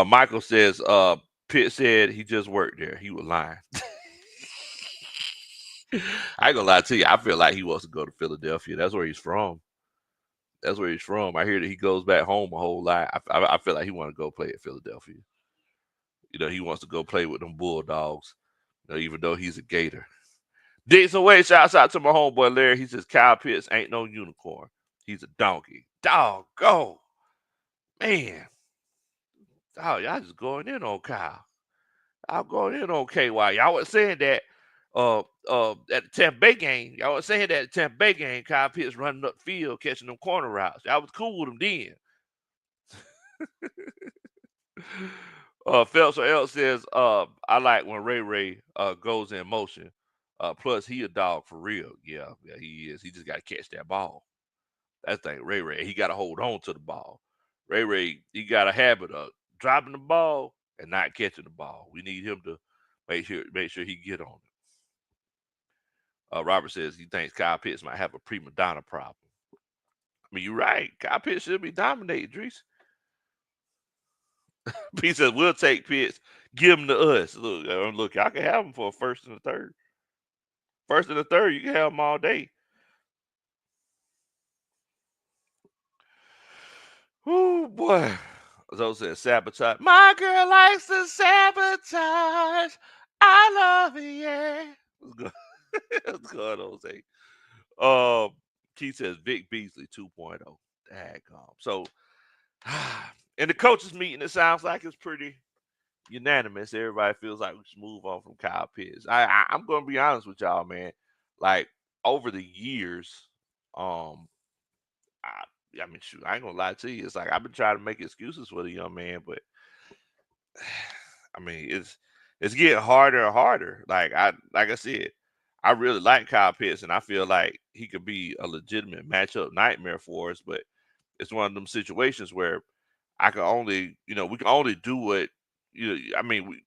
Michael says, Pitt said he just worked there. He was lying. I ain't gonna lie to you. I feel like he wants to go to Philadelphia. That's where he's from. That's where he's from. I hear that he goes back home a whole lot. I feel like he want to go play at Philadelphia. He wants to go play with them Bulldogs, even though he's a Gator. Dixon Wade shouts out to my homeboy Larry. He says, Kyle Pitts ain't no unicorn. He's a donkey. Doggone. Man. Oh, y'all just going in on Kyle. I'm going in on KY. Y'all was saying that at the Tampa Bay game. Y'all was saying that at the Tampa Bay game, Kyle Pitts running up the field, catching them corner routes. Y'all was cool with him then. Phelps or L says, I like when Ray goes in motion. Plus, he a dog for real. Yeah, he is. He just got to catch that ball. That's the thing. Ray, he got to hold on to the ball. Ray, he got a habit of dropping the ball and not catching the ball. We need him to make sure he get on it. Robert says he thinks Kyle Pitts might have a prima donna problem. I mean, you're right. Kyle Pitts should be dominating, Drees. He says, we'll take Pitts. Give him to us. Look, y'all can have him for a first and a third. First and a third, you can have him all day. Oh, boy. Zoe says, sabotage. My girl likes to sabotage. I love it, yeah. What's going on, Zay? Keith says, Vic Beasley 2.0. Daggone. So, in the coaches meeting, it sounds like it's pretty unanimous. Everybody feels like we should move on from Kyle Pitts. I'm going to be honest with y'all, man. Like, over the years, I mean, shoot, I ain't gonna lie to you. It's like I've been trying to make excuses for the young man, but I mean, it's getting harder and harder. Like I said, I really like Kyle Pitts, and I feel like he could be a legitimate matchup nightmare for us. But it's one of them situations where I can only, we can only do what I mean,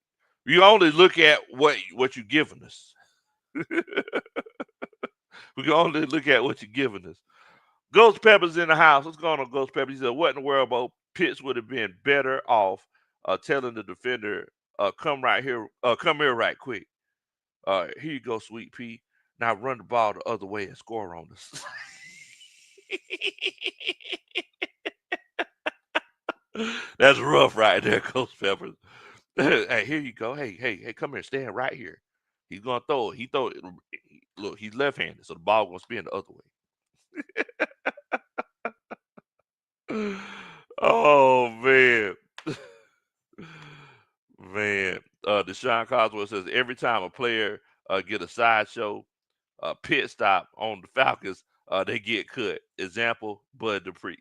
we only look at what you're giving us. We can only look at what you're giving us. Ghost Pepper's in the house. What's going on, Ghost Pepper? He said, what in the world, Bo? Pitts would have been better off telling the defender, come here right quick. Here you go, Sweet Pea. Now run the ball the other way and score on us. That's rough right there, Ghost Pepper. Hey, here you go. Hey, come here. Stand right here. He's going to throw it. He throw it. Look, he's left-handed, so the ball going to spin the other way. Oh, man. man. Deshaun Coswell says every time a player get a sideshow pit stop on the Falcons, they get cut. Example, Bud Dupree.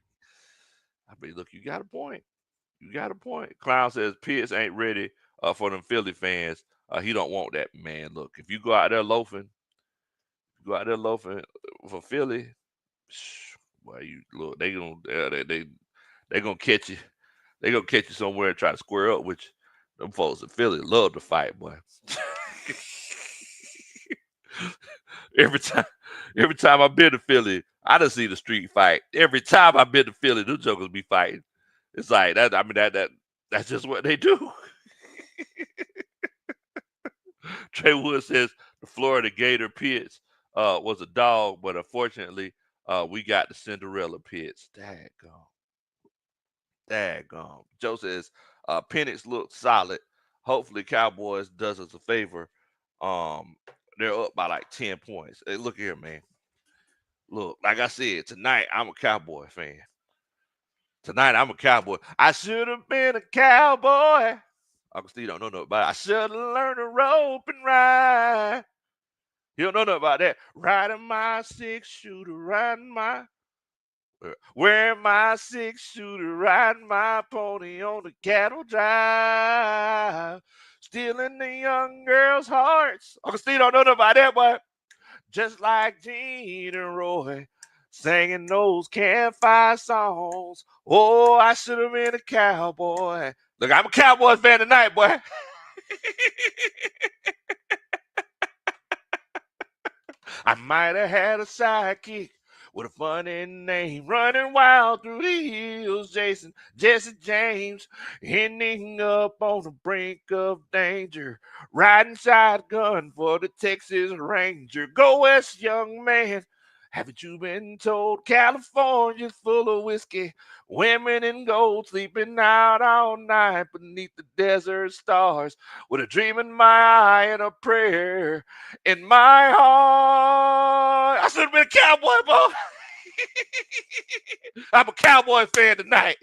I mean, look, you got a point. You got a point. Clown says Pitts ain't ready for them Philly fans. He don't want that, man. Look, if you go out there loafing for Philly, boy, you look, they gonna catch you. They gonna catch you somewhere and try to square up with you. Them folks in Philly love to fight, boy. every time, every time I've been to Philly, I done see the street fight. Every time I've been to Philly, them jokers be fighting. It's like that. I mean, that's just what they do. Trey Wood says the Florida Gator Pitts was a dog, but unfortunately, we got the Cinderella Pitts. Daggone. Joe says Penix looks solid. Hopefully, Cowboys does us a favor. They're up by like 10 points. Hey, look here, man. Look, like I said, tonight I'm a Cowboy fan. Tonight I'm a Cowboy. I should have been a cowboy. Uncle Steve don't know nothing about it. I should have learned to rope and ride. He don't know nothing about that. Riding my 6-shooter, wearing my 6-shooter, riding my pony on the cattle drive, stealing the young girls' hearts. Uncle Steve don't know nothing about that, boy. Just like Gene and Roy, singing those campfire songs. Oh, I should have been a cowboy. Look, I'm a Cowboys fan tonight, boy. I might have had a sidekick with a funny name, running wild through the hills, Jesse James, ending up on the brink of danger, riding shotgun for the Texas Ranger. Go West, young man. Haven't you been told California's full of whiskey, women in gold, sleeping out all night beneath the desert stars, with a dream in my eye and a prayer in my heart? I should have been a Cowboy, boy. I'm a Cowboy fan tonight.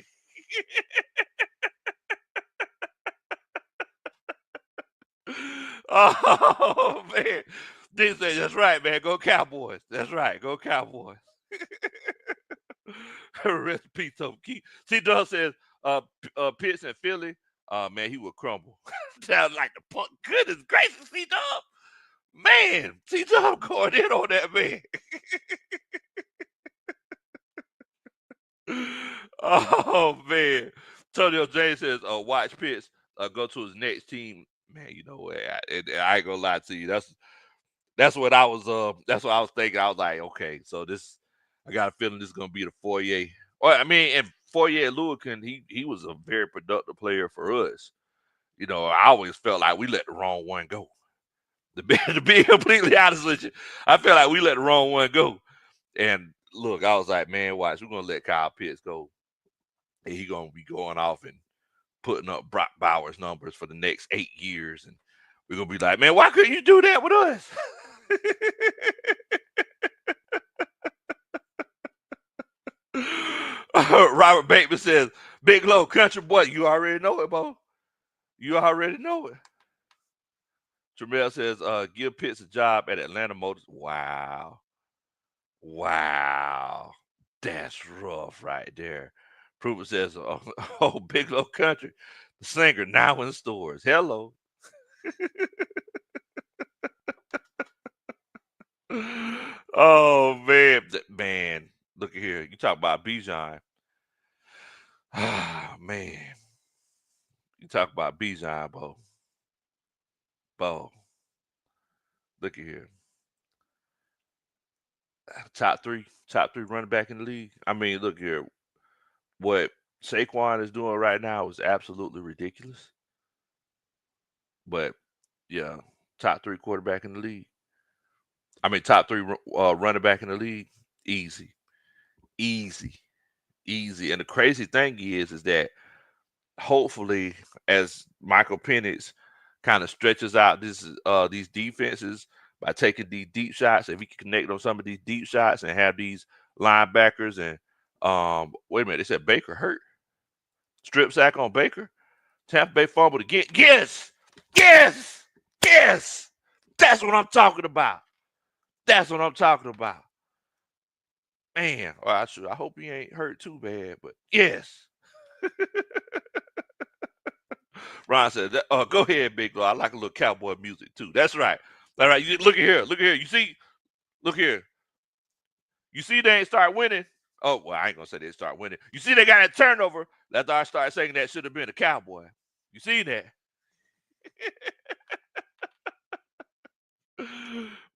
Oh, man. They say, that's right, man. Go Cowboys. That's right. Go Cowboys. Rest in peace, Tom Key. See, Doug says, Pitts and Philly, man, he would crumble. Sounds like the punk. Goodness gracious, C Dub. Man, C Dub going in on that, man. Oh, man. Antonio James says, watch Pitts go to his next team. Man, you know what? I ain't gonna lie to you. That's what I was thinking. I was like, okay, so I got a feeling this is gonna be the Fourier. Well, I mean, and Fourier Lewickin, he was a very productive player for us. You know, I always felt like we let the wrong one go. To be completely honest with you, I felt like we let the wrong one go. And look, I was like, man, watch, we're gonna let Kyle Pitts go. And he's gonna be going off and putting up Brock Bowers numbers for the next 8 years. And we're gonna be like, man, why couldn't you do that with us? Robert Bateman says, Big Low Country Boy, you already know it, Bo. You already know it. Tremel says, give Pitts a job at Atlanta Motors. Wow. That's rough right there. Proven says, oh, Big Low Country, the singer now in stores. Hello. Oh, man. Look at here. You talk about Bejan. Ah, man. You talk about Bejan, Bo. Look at here. Top three running back in the league. I mean, look here. What Saquon is doing right now is absolutely ridiculous. But yeah, top 3 quarterback in the league. I mean, top 3 running back in the league. Easy. And the crazy thing is that hopefully, as Michael Penix kind of stretches out these defenses by taking these deep shots, if he can connect on some of these deep shots and have these linebackers and wait a minute, they said Baker hurt. Strip sack on Baker. Tampa Bay fumbled again. Yes, yes, yes. That's what I'm talking about. That's what I'm talking about. Man, well, I hope he ain't hurt too bad, but yes. Ron said, go ahead, Big Law. I like a little cowboy music too. That's right. All right, look at here. Look at here. You see, look here. You see they ain't start winning. Oh, well, I ain't going to say they start winning. You see they got that turnover. That's why I started saying that should have been a cowboy. You see that?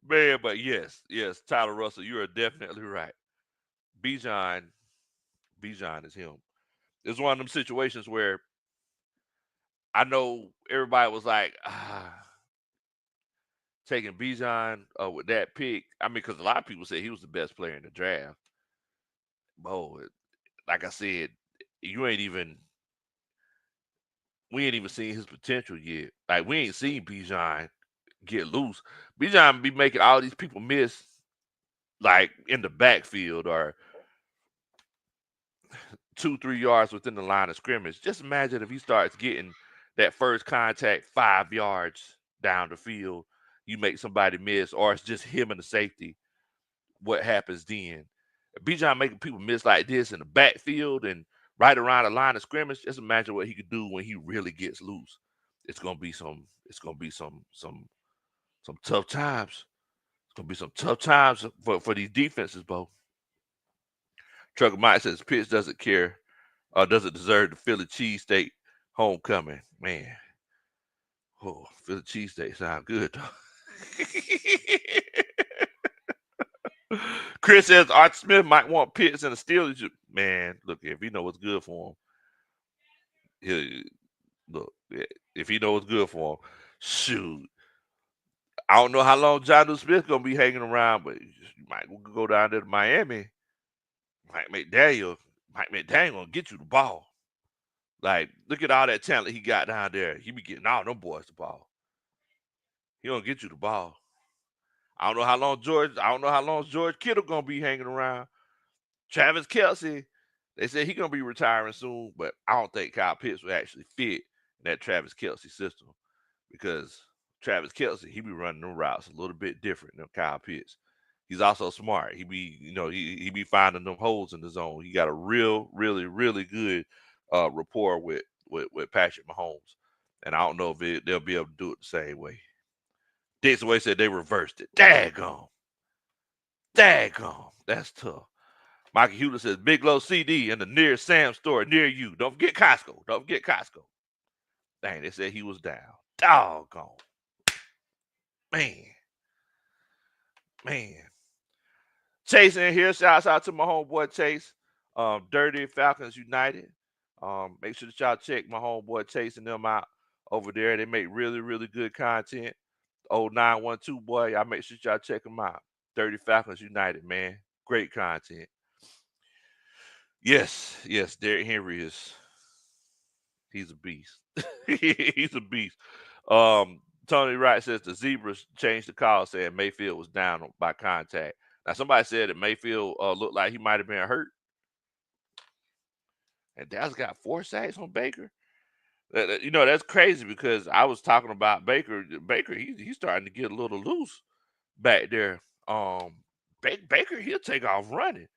Man, but yes, Tyler Russell, you are definitely right. Bejan is him. It's one of them situations where I know everybody was like, taking Bejan with that pick. I mean, because a lot of people said he was the best player in the draft. Oh, like I said, you ain't even we ain't even seen his potential yet. Like we ain't seen Bijan get loose. Bijan be making all these people miss, like in the backfield or 2-3 yards within the line of scrimmage. Just imagine if he starts getting that first contact 5 yards down the field, you make somebody miss, or it's just him and the safety. What happens then? Bijan making people miss like this in the backfield and right around the line of scrimmage. Just imagine what he could do when he really gets loose. It's gonna be some. It's gonna be some tough times. It's gonna be some tough times for these defenses, Bo. Trucker Mike says Pitts doesn't care or doesn't deserve the Philly cheesesteak homecoming. Man, oh, Philly cheesesteak sound good though. Chris says Art Smith might want Pitts and the Steelers. Man, look, if he know what's good for him, he'll look. If he knows what's good for him, shoot. I don't know how long John Smith gonna be hanging around, but you might go down there to Miami. Mike McDaniel gonna get you the ball. Like, look at all that talent he got down there. He be getting all them boys the ball. He gonna get you the ball. I don't know how long George Kittle gonna be hanging around. Travis Kelce, they said he gonna be retiring soon, but I don't think Kyle Pitts will actually fit in that Travis Kelce system because Travis Kelce, he be running them routes a little bit different than Kyle Pitts. He's also smart. He be, he be finding them holes in the zone. He got a really, really good rapport with Patrick Mahomes, and I don't know if they'll be able to do it the same way. Dixon Way said they reversed it. Daggone, that's tough. Michael Hewlett says Big Low CD in the nearest Sam's store near you. Don't forget Costco. Dang, they said he was down. Doggone. Man. Chase in here. Shouts out to my homeboy Chase. Dirty Falcons United. Make sure that y'all check my homeboy Chase and them out over there. They make really, really good content. Old 912 boy. Y'all make sure y'all check them out. Dirty Falcons United, man. Great content. Yes, Derrick Henry he's a beast. He's a beast. Tony Wright says the Zebras changed the call saying Mayfield was down by contact. Now somebody said that Mayfield looked like he might have been hurt. And Dallas got 4 sacks on Baker. That's crazy because I was talking about Baker. Baker, he's starting to get a little loose back there. Baker, he'll take off running.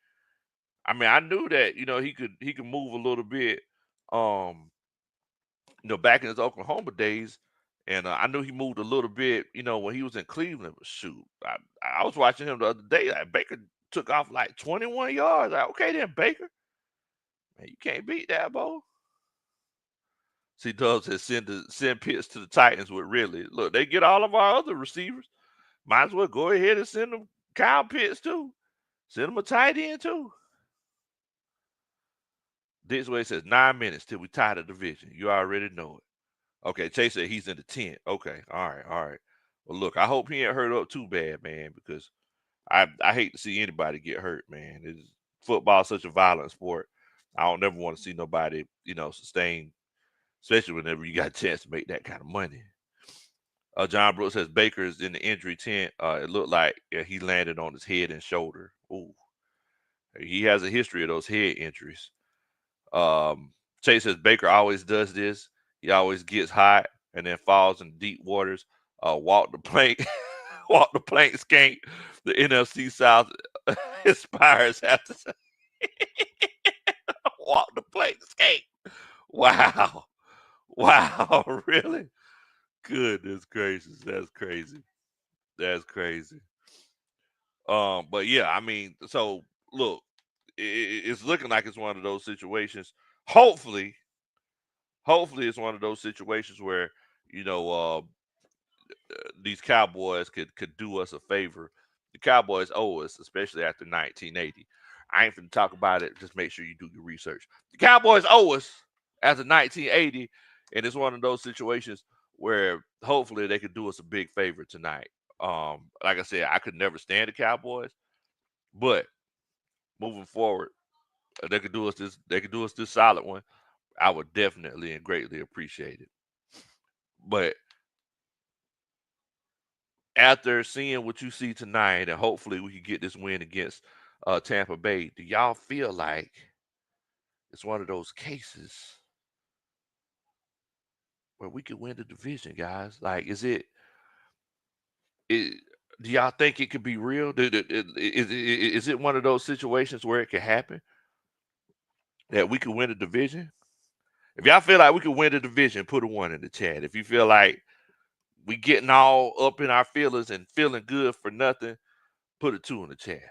I mean, I knew that he could move a little bit. Back in his Oklahoma days, and I knew he moved a little bit. When he was in Cleveland. But shoot, I was watching him the other day. Like Baker took off like 21 yards. Like, okay, then Baker, man, you can't beat that, boy. See, Dubs says send Pitts to the Titans with Ridley. Look, they get all of our other receivers. Might as well go ahead and send them Kyle Pitts too. Send them a tight end too. This way says 9 minutes till we tie the division. You already know it. Okay, Chase said he's in the tent. Okay, all right. Well, look, I hope he ain't hurt up too bad, man, because I hate to see anybody get hurt, man. Football is such a violent sport. I don't never want to see nobody, sustain, especially whenever you got a chance to make that kind of money. John Brooks says Baker is in the injury tent. It looked like he landed on his head and shoulder. Ooh, he has a history of those head injuries. Chase says Baker always does this. He always gets hot and then falls in deep waters. Walk the plank, walk the plank skank. The NFC South aspires after walk the plank skank. Wow, wow, really? Goodness gracious, that's crazy. That's crazy. But yeah, I mean, so look, it's looking like it's one of those situations. Hopefully, hopefully it's one of those situations where you know these Cowboys could do us a favor. The Cowboys owe us, especially after 1980. I ain't finna talk about it. Just make sure you do your research. The Cowboys owe us after 1980, and it's one of those situations where hopefully they could do us a big favor tonight. Like I said, I could never stand the Cowboys, but moving forward, they could do us this. They could do us this solid one. I would definitely and greatly appreciate it. But after seeing what you see tonight, and hopefully we can get this win against Tampa Bay, do y'all feel like it's one of those cases where we could win the division, guys? Like, it do y'all think it could be real? Is it one of those situations where it could happen that we could win the division? If y'all feel like we could win the division, put a one in the chat. If you feel like we getting all up in our feelings and feeling good for nothing, put a two in the chat.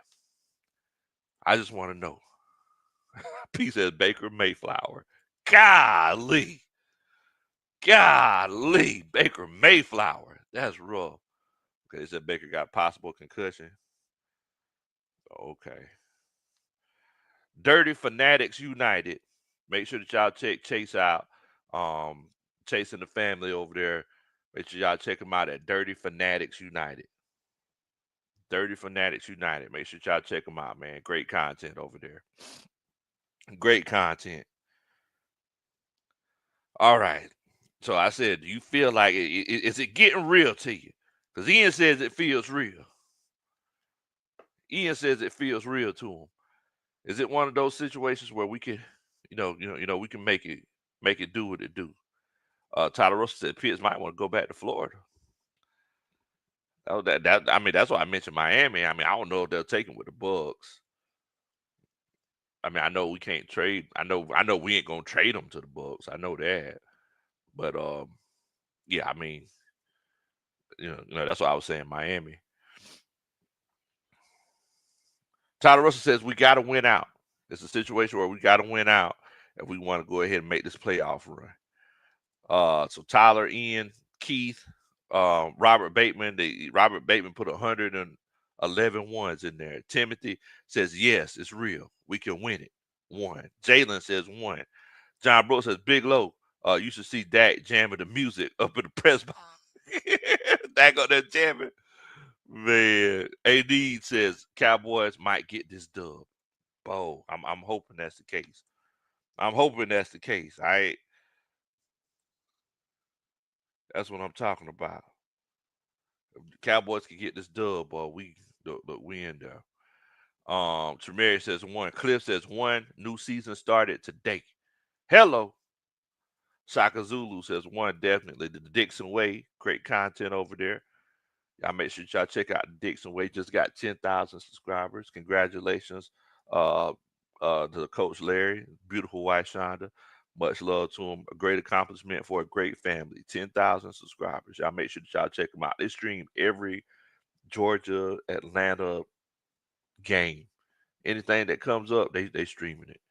I just want to know. P says Baker Mayflower. Golly. Golly. Baker Mayflower. That's rough. Okay, it said Baker got possible concussion. Okay. Dirty Fanatics United. Make sure that y'all check Chase out. Um, Chase and the family over there. Make sure y'all check them out at Dirty Fanatics United. Dirty Fanatics United. Make sure y'all check them out, man. Great content over there. Great content. All right. So I said, do you feel like is it getting real to you? Because Ian says it feels real. Ian says it feels real to him. Is it one of those situations where we can, we can make it do what it do? Tyler Russell said Pitts might want to go back to Florida. I mean, that's why I mentioned Miami. I mean, I don't know if they'll take him with the Bucks. I mean, I know we can't trade. I know we ain't gonna trade him to the Bucks. I know that. But yeah, I mean, that's what I was saying. Miami. Tyler Russell says we got to win out. It's a situation where we got to win out if we want to go ahead and make this playoff run. So Tyler, Ian, Keith, Robert Bateman. Robert Bateman put 111 ones in there. Timothy says yes, it's real. We can win it. One. Jalen says one. John Brooks says Big Low. You should see Dak jamming the music up in the press box. Dak up there jamming. Man, AD says Cowboys might get this dub. Oh, I'm hoping that's the case. I'm hoping that's the case. That's what I'm talking about. If the Cowboys can get this dub, boy, we in there. Tremere says one. Cliff says one. New season started today. Hello. Shaka Zulu says one. Definitely. The Dixon Way. Great content over there. Y'all make sure y'all check out the Dixon Way. Just got 10,000 subscribers. Congratulations uh, to Coach Larry, beautiful wife Shonda. Much love to him. A great accomplishment for a great family. 10,000 subscribers. Y'all make sure that y'all check them out. They stream every Georgia, Atlanta game. Anything that comes up, they streaming it.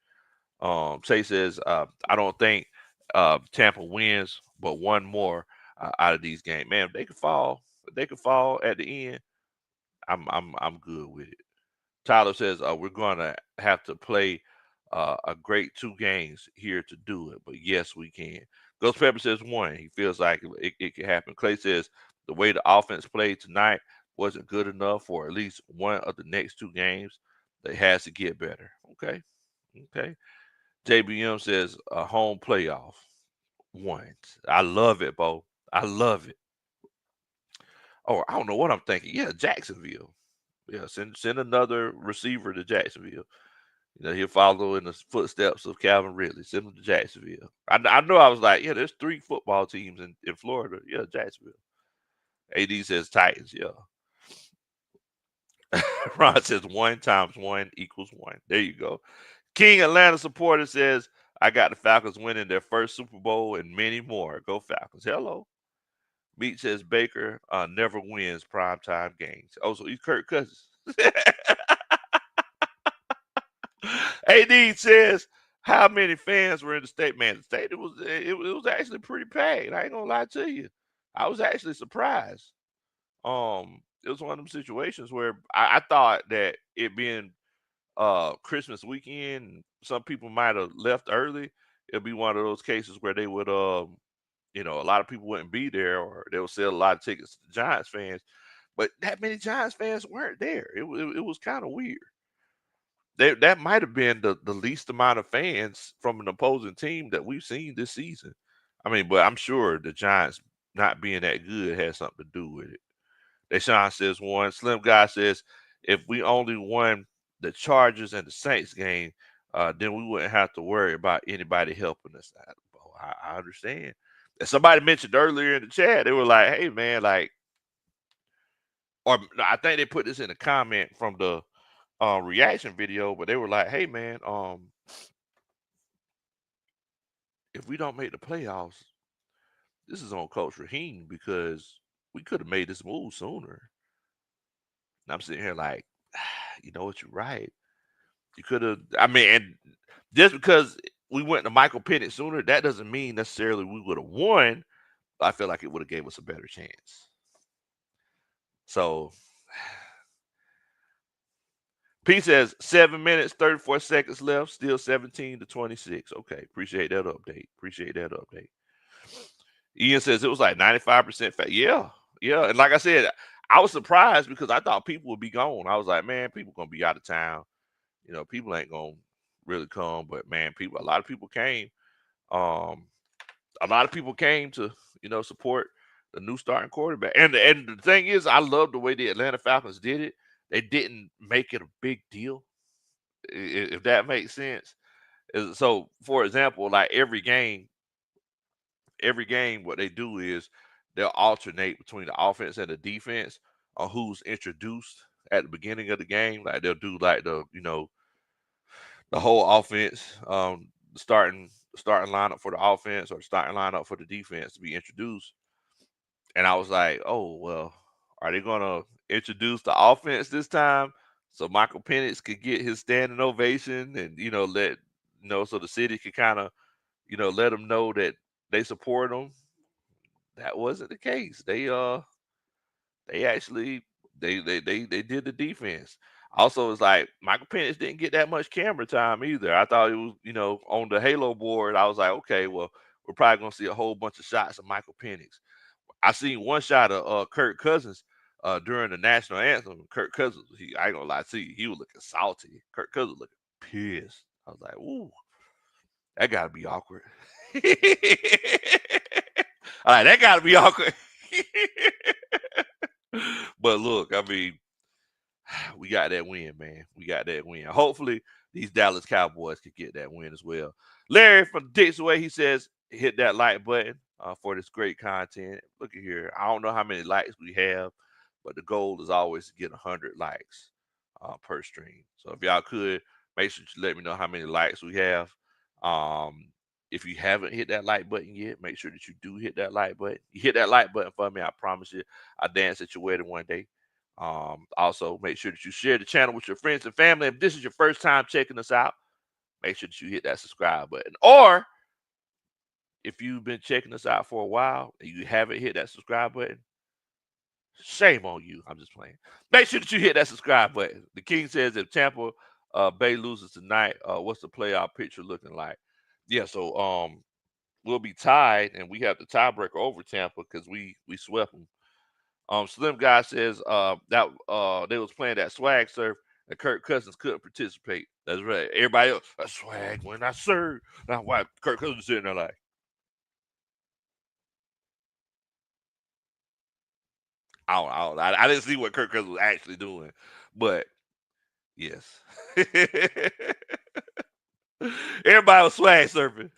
Say says, I don't think Tampa wins, but one more out of these games. Man, if they could fall at the end. I'm good with it. Tyler says we're gonna have to play a great two games here to do it, but yes, we can. Ghost Pepper says one. He feels like it can happen. Clay says the way the offense played tonight wasn't good enough for at least one of the next two games. They has to get better. Okay, okay. JBM says a home playoff. One. I love it, Bo. I love it. Oh, I don't know what I'm thinking. Yeah, Jacksonville. Yeah, send another receiver to Jacksonville. He'll follow in the footsteps of Calvin Ridley. Send him to Jacksonville. I know I was like, yeah, there's 3 football teams in Florida. Yeah, Jacksonville. AD says Titans. Yeah. Ron says 1 times 1 equals 1. There you go. King Atlanta supporter says, I got the Falcons winning their first Super Bowl and many more. Go Falcons. Hello. Meat says Baker never wins primetime games. Oh, so he's Kirk Cousins. AD says, how many fans were in the state? Man, the state, it was actually pretty packed. I ain't gonna lie to you. I was actually surprised. It was one of them situations where I thought that it being Christmas weekend, some people might have left early. It'll be one of those cases where they would a lot of people wouldn't be there, or they would sell a lot of tickets to the Giants fans. But that many Giants fans weren't there. It was kind of weird. That might have been the least amount of fans from an opposing team that we've seen this season. I mean, but I'm sure the Giants not being that good has something to do with it. Deshaun says 1. Slim Guy says, if we only won the Chargers and the Saints game, then we wouldn't have to worry about anybody helping us. I understand. And somebody mentioned earlier in the chat, they were like, hey, man, like, or no, I think they put this in a comment from the reaction video, but they were like, hey, man, if we don't make the playoffs, this is on Coach Raheem because we could have made this move sooner. And I'm sitting here like, you know what, you're right. You could have, I mean, and just because we went to Michael Penix sooner, that doesn't mean necessarily we would have won. I feel like it would have gave us a better chance. So P says 7 minutes, 34 seconds left, still 17-26. Okay, appreciate that update. Appreciate that update. Ian says it was like 95% fat. Yeah, yeah. And like I said, I was surprised because I thought people would be gone. I was like, man, people gonna be out of town. People ain't gonna really come. But man, a lot of people came. Um, a lot of people came to support the new starting quarterback. And the thing is, I love the way the Atlanta Falcons did it. They didn't make it a big deal, if that makes sense. So, for example, like every game, what they do is they'll alternate between the offense and the defense on who's introduced at the beginning of the game. Like they'll do like the whole offense, starting lineup for the offense or the starting lineup for the defense to be introduced. And I was like, oh well, are they gonna introduce the offense this time so Michael Penix could get his standing ovation and let so the city could kind of let them know that they support him? That wasn't the case. They actually they did the defense. Also, it's like Michael Penix didn't get that much camera time either. I thought it was, on the Halo board. I was like, okay, well, we're probably gonna see a whole bunch of shots of Michael Penix. I seen one shot of Kirk Cousins during the national anthem. Kirk Cousins, I ain't gonna lie to you, he was looking salty. Kirk Cousins looking pissed. I was like, ooh, that gotta be awkward. All right, that gotta be awkward. But look, I mean, we got that win, man. We got that win. Hopefully, these Dallas Cowboys can get that win as well. Larry from Dixway, he says, hit that like button for this great content. Look at here. I don't know how many likes we have, but the goal is always to get 100 likes per stream. So if y'all could, make sure you let me know how many likes we have. Um, if you haven't hit that like button yet, make sure that you do hit that like button. You hit that like button for me, I promise you, I'll dance at your wedding one day. Also, make sure that you share the channel with your friends and family. If this is your first time checking us out, make sure that you hit that subscribe button. Or if you've been checking us out for a while and you haven't hit that subscribe button, shame on you. I'm just playing. Make sure that you hit that subscribe button. The King says if Tampa Bay loses tonight, what's the playoff picture looking like? Yeah, so we'll be tied and we have the tiebreaker over Tampa because we swept them. Slim Guy says that they was playing that swag surf and Kirk Cousins couldn't participate. That's right. Everybody else, I swag when I serve. Now why Kirk Cousins sitting there like, I didn't see what Kirk Cousins was actually doing, but Yes. Everybody was swag surfing.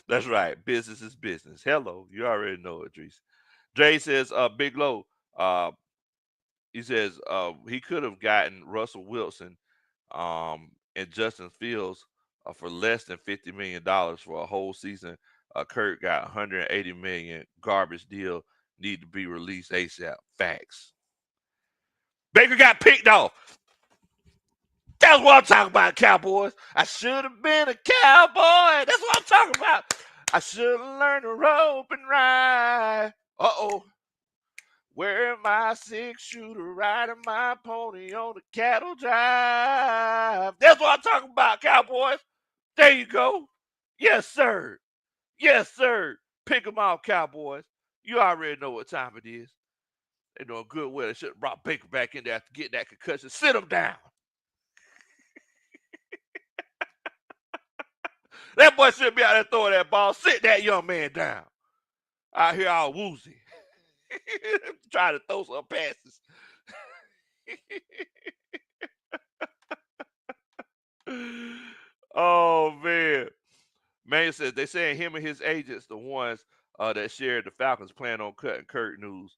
That's right. Business is business. Hello. You already know it, Drees. Dre says, Big Low, uh, he says he could have gotten Russell Wilson and Justin Fields for less than $50 million for a whole season. Kurt got 180 million. Garbage deal. Need to be released ASAP. Facts. Baker got picked off. That's what I'm talking about, Cowboys. I should have been a cowboy. That's what I'm talking about. I should have learned to rope and ride. Uh-oh. Wearing my 6-shooter, riding my pony on the cattle drive. That's what I'm talking about, Cowboys. There you go. Yes, sir. Yes, sir. Pick them off, Cowboys. You already know what time it is. They're doing good well. They should have brought Baker back in there after getting that concussion. Sit him down. That boy should be out there throwing that ball. Sit that young man down. Out here all woozy. Trying to throw some passes. Oh, man. Man says they saying him and his agents, the ones that shared the Falcons plan on cutting Kurt news.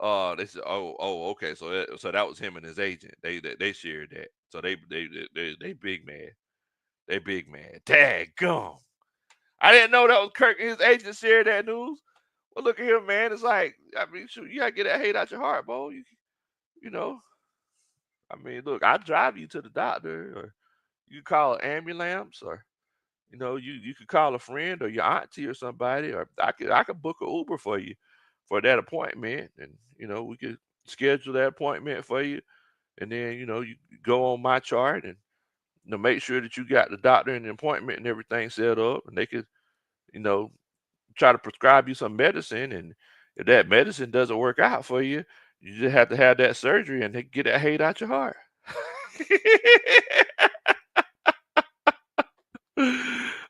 They said, okay, so that was him and his agent. They shared that. So they big man. They big man. Daggum. I didn't know that was Kirk and his agent shared that news. Well, look at him, man. It's like, I mean, shoot, you gotta get that hate out your heart, bro. You know. I mean, look, I drive you to the doctor, or you call an ambulance, or you could call a friend or your auntie or somebody, or I could book an Uber for you for that appointment, and we could schedule that appointment for you, and then you go on my chart and make sure that you got the doctor and the appointment and everything set up, and they could you know try to prescribe you some medicine, and if that medicine doesn't work out for you, you just have to have that surgery and they get that hate out your heart.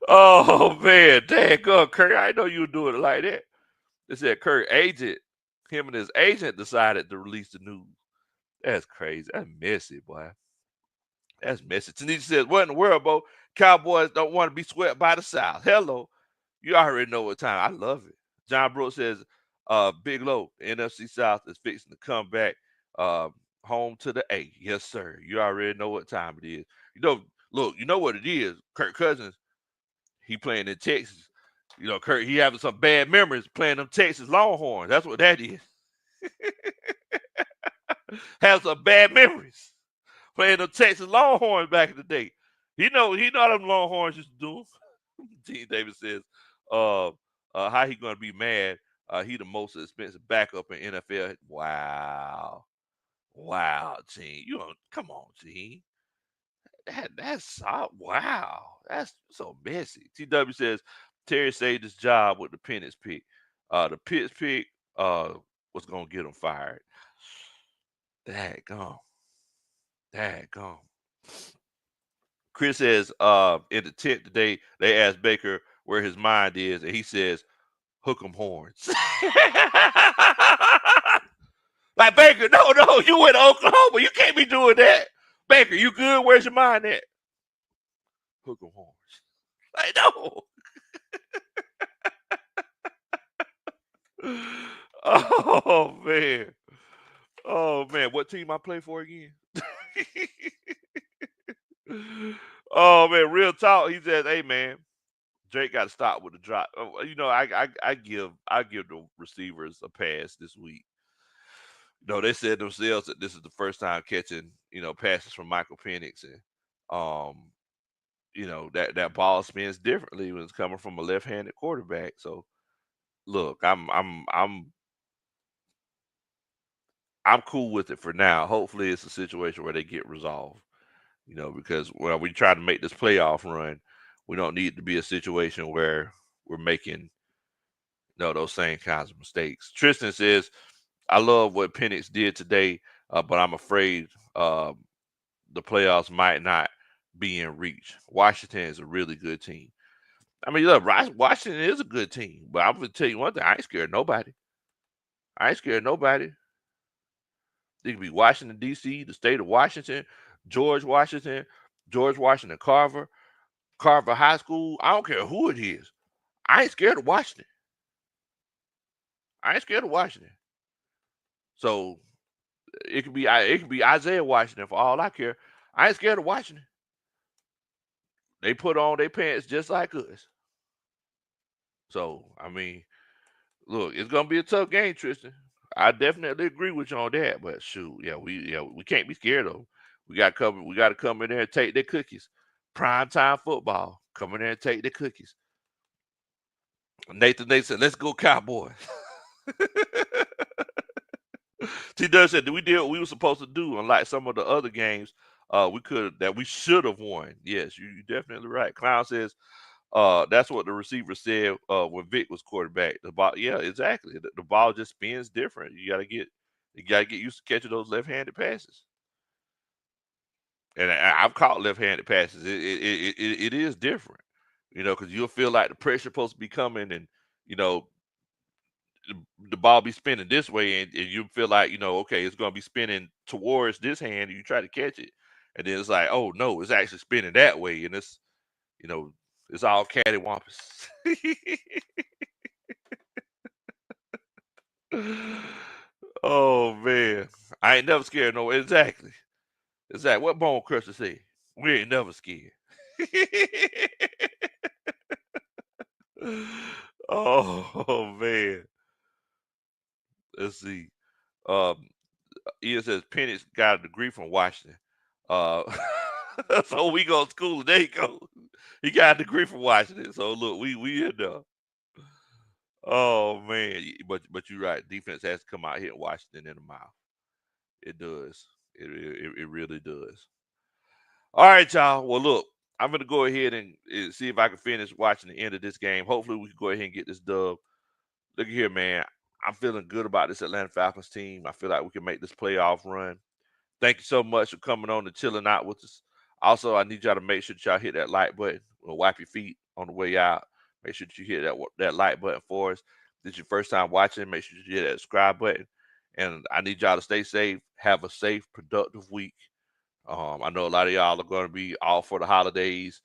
Oh man, dang, go Kurt. I know you were doing it like that. They said Kurt agent, him and his agent decided to release the news. That's crazy. That's messy, boy. That's messy. Tanisha says, "What in the world, bro? Cowboys don't want to be swept by the South." Hello, you already know what time. I love it. John Brooks says, Big Low, the NFC South is fixing to come back uh, home to the A. Yes, sir. You already know what time it is. Look, you know what it is. Kirk Cousins, he playing in Texas. Kirk, he having some bad memories playing them Texas Longhorns. That's what that is. Have some bad memories playing them Texas Longhorns back in the day. He know them Longhorns used to do. Gene Davis says, how he gonna be mad? He the most expensive backup in NFL. Wow, Gene. Come on, Gene. That's wow. That's so messy. TW says Terry saved his job with the Penix pick. The Pitts pick was gonna get him fired. Daggone. Chris says, in the tent today, they asked Baker where his mind is, and he says, hook 'em horns. Like, Baker, no, you went to Oklahoma. You can't be doing that. Baker, you good? Where's your mind at? Hook 'em horns. Like, no. Oh, man. Oh, man. What team I play for again? Oh, man. Real talk. He says, hey, man, Drake got to stop with the drop. I give the receivers a pass this week. They said themselves that this is the first time catching passes from Michael Penix, and that ball spins differently when it's coming from a left-handed quarterback. So look, I'm cool with it for now. Hopefully, it's a situation where they get resolved. Because when we try to make this playoff run, we don't need to be a situation where we're making those same kinds of mistakes. Tristan says, I love what Penix did today, but I'm afraid the playoffs might not be in reach. Washington is a really good team. I mean, look, Washington is a good team, but I'm going to tell you one thing. I ain't scared of nobody. It could be Washington, D.C., the state of Washington, George Washington, George Washington Carver, Carver High School. I don't care who it is. I ain't scared of Washington. I ain't scared of Washington. So it could be Isaiah Washington for all I care. I ain't scared of Washington. They put on their pants just like us. So I mean, look, it's gonna be a tough game, Tristan. I definitely agree with you on that. But shoot, we can't be scared of them. We got to come in there and take their cookies. Prime time football. Come in there and take their cookies. Nathan said, "Let's go Cowboys." T. Dunn said, "Did we did what we were supposed to do? Unlike some of the other games, we should have won." Yes, you're definitely right. Clown says, that's what the receiver said when Vic was quarterback. The ball, yeah, exactly. The ball just spins different. You gotta get used to catching those left-handed passes. And I've caught left-handed passes. It is different, because you'll feel like the pressure supposed to be coming, and you know the ball be spinning this way, and you feel like okay, it's gonna be spinning towards this hand, and you try to catch it, and then it's like, oh no, it's actually spinning that way, and you know it's all cattywampus. Oh man, I ain't never scared. No, exactly. What Bone Crusher say? We ain't never scared. Oh man, let's see. Um, Ian says Penix got a degree from Washington. Uh, so we go to school. There you go. He got a degree from Washington. So look, we in there. Oh man, but you're right. Defense has to come out here Washington in the mouth. It does. It really does. All right, y'all. Well, look, I'm gonna go ahead and see if I can finish watching the end of this game. Hopefully, we can go ahead and get this dub. Look here, man. I'm feeling good about this Atlanta Falcons team. I feel like we can make this playoff run. Thank you so much for coming on and chilling out with us. Also, I need y'all to make sure that y'all hit that like button or wipe your feet on the way out. Make sure that you hit that like button for us. If this is your first time watching, make sure you hit that subscribe button. And I need y'all to stay safe. Have a safe, productive week. I know a lot of y'all are going to be off for the holidays.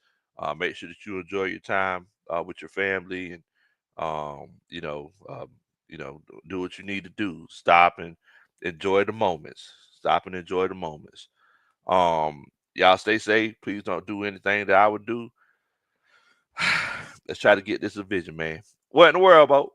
Make sure that you enjoy your time with your family, and um, you know, um, do what you need to do. Stop and enjoy the moments. Stop and enjoy the moments. Y'all stay safe. Please don't do anything that I would do. Let's try to get this a vision, man. What in the world, Bo?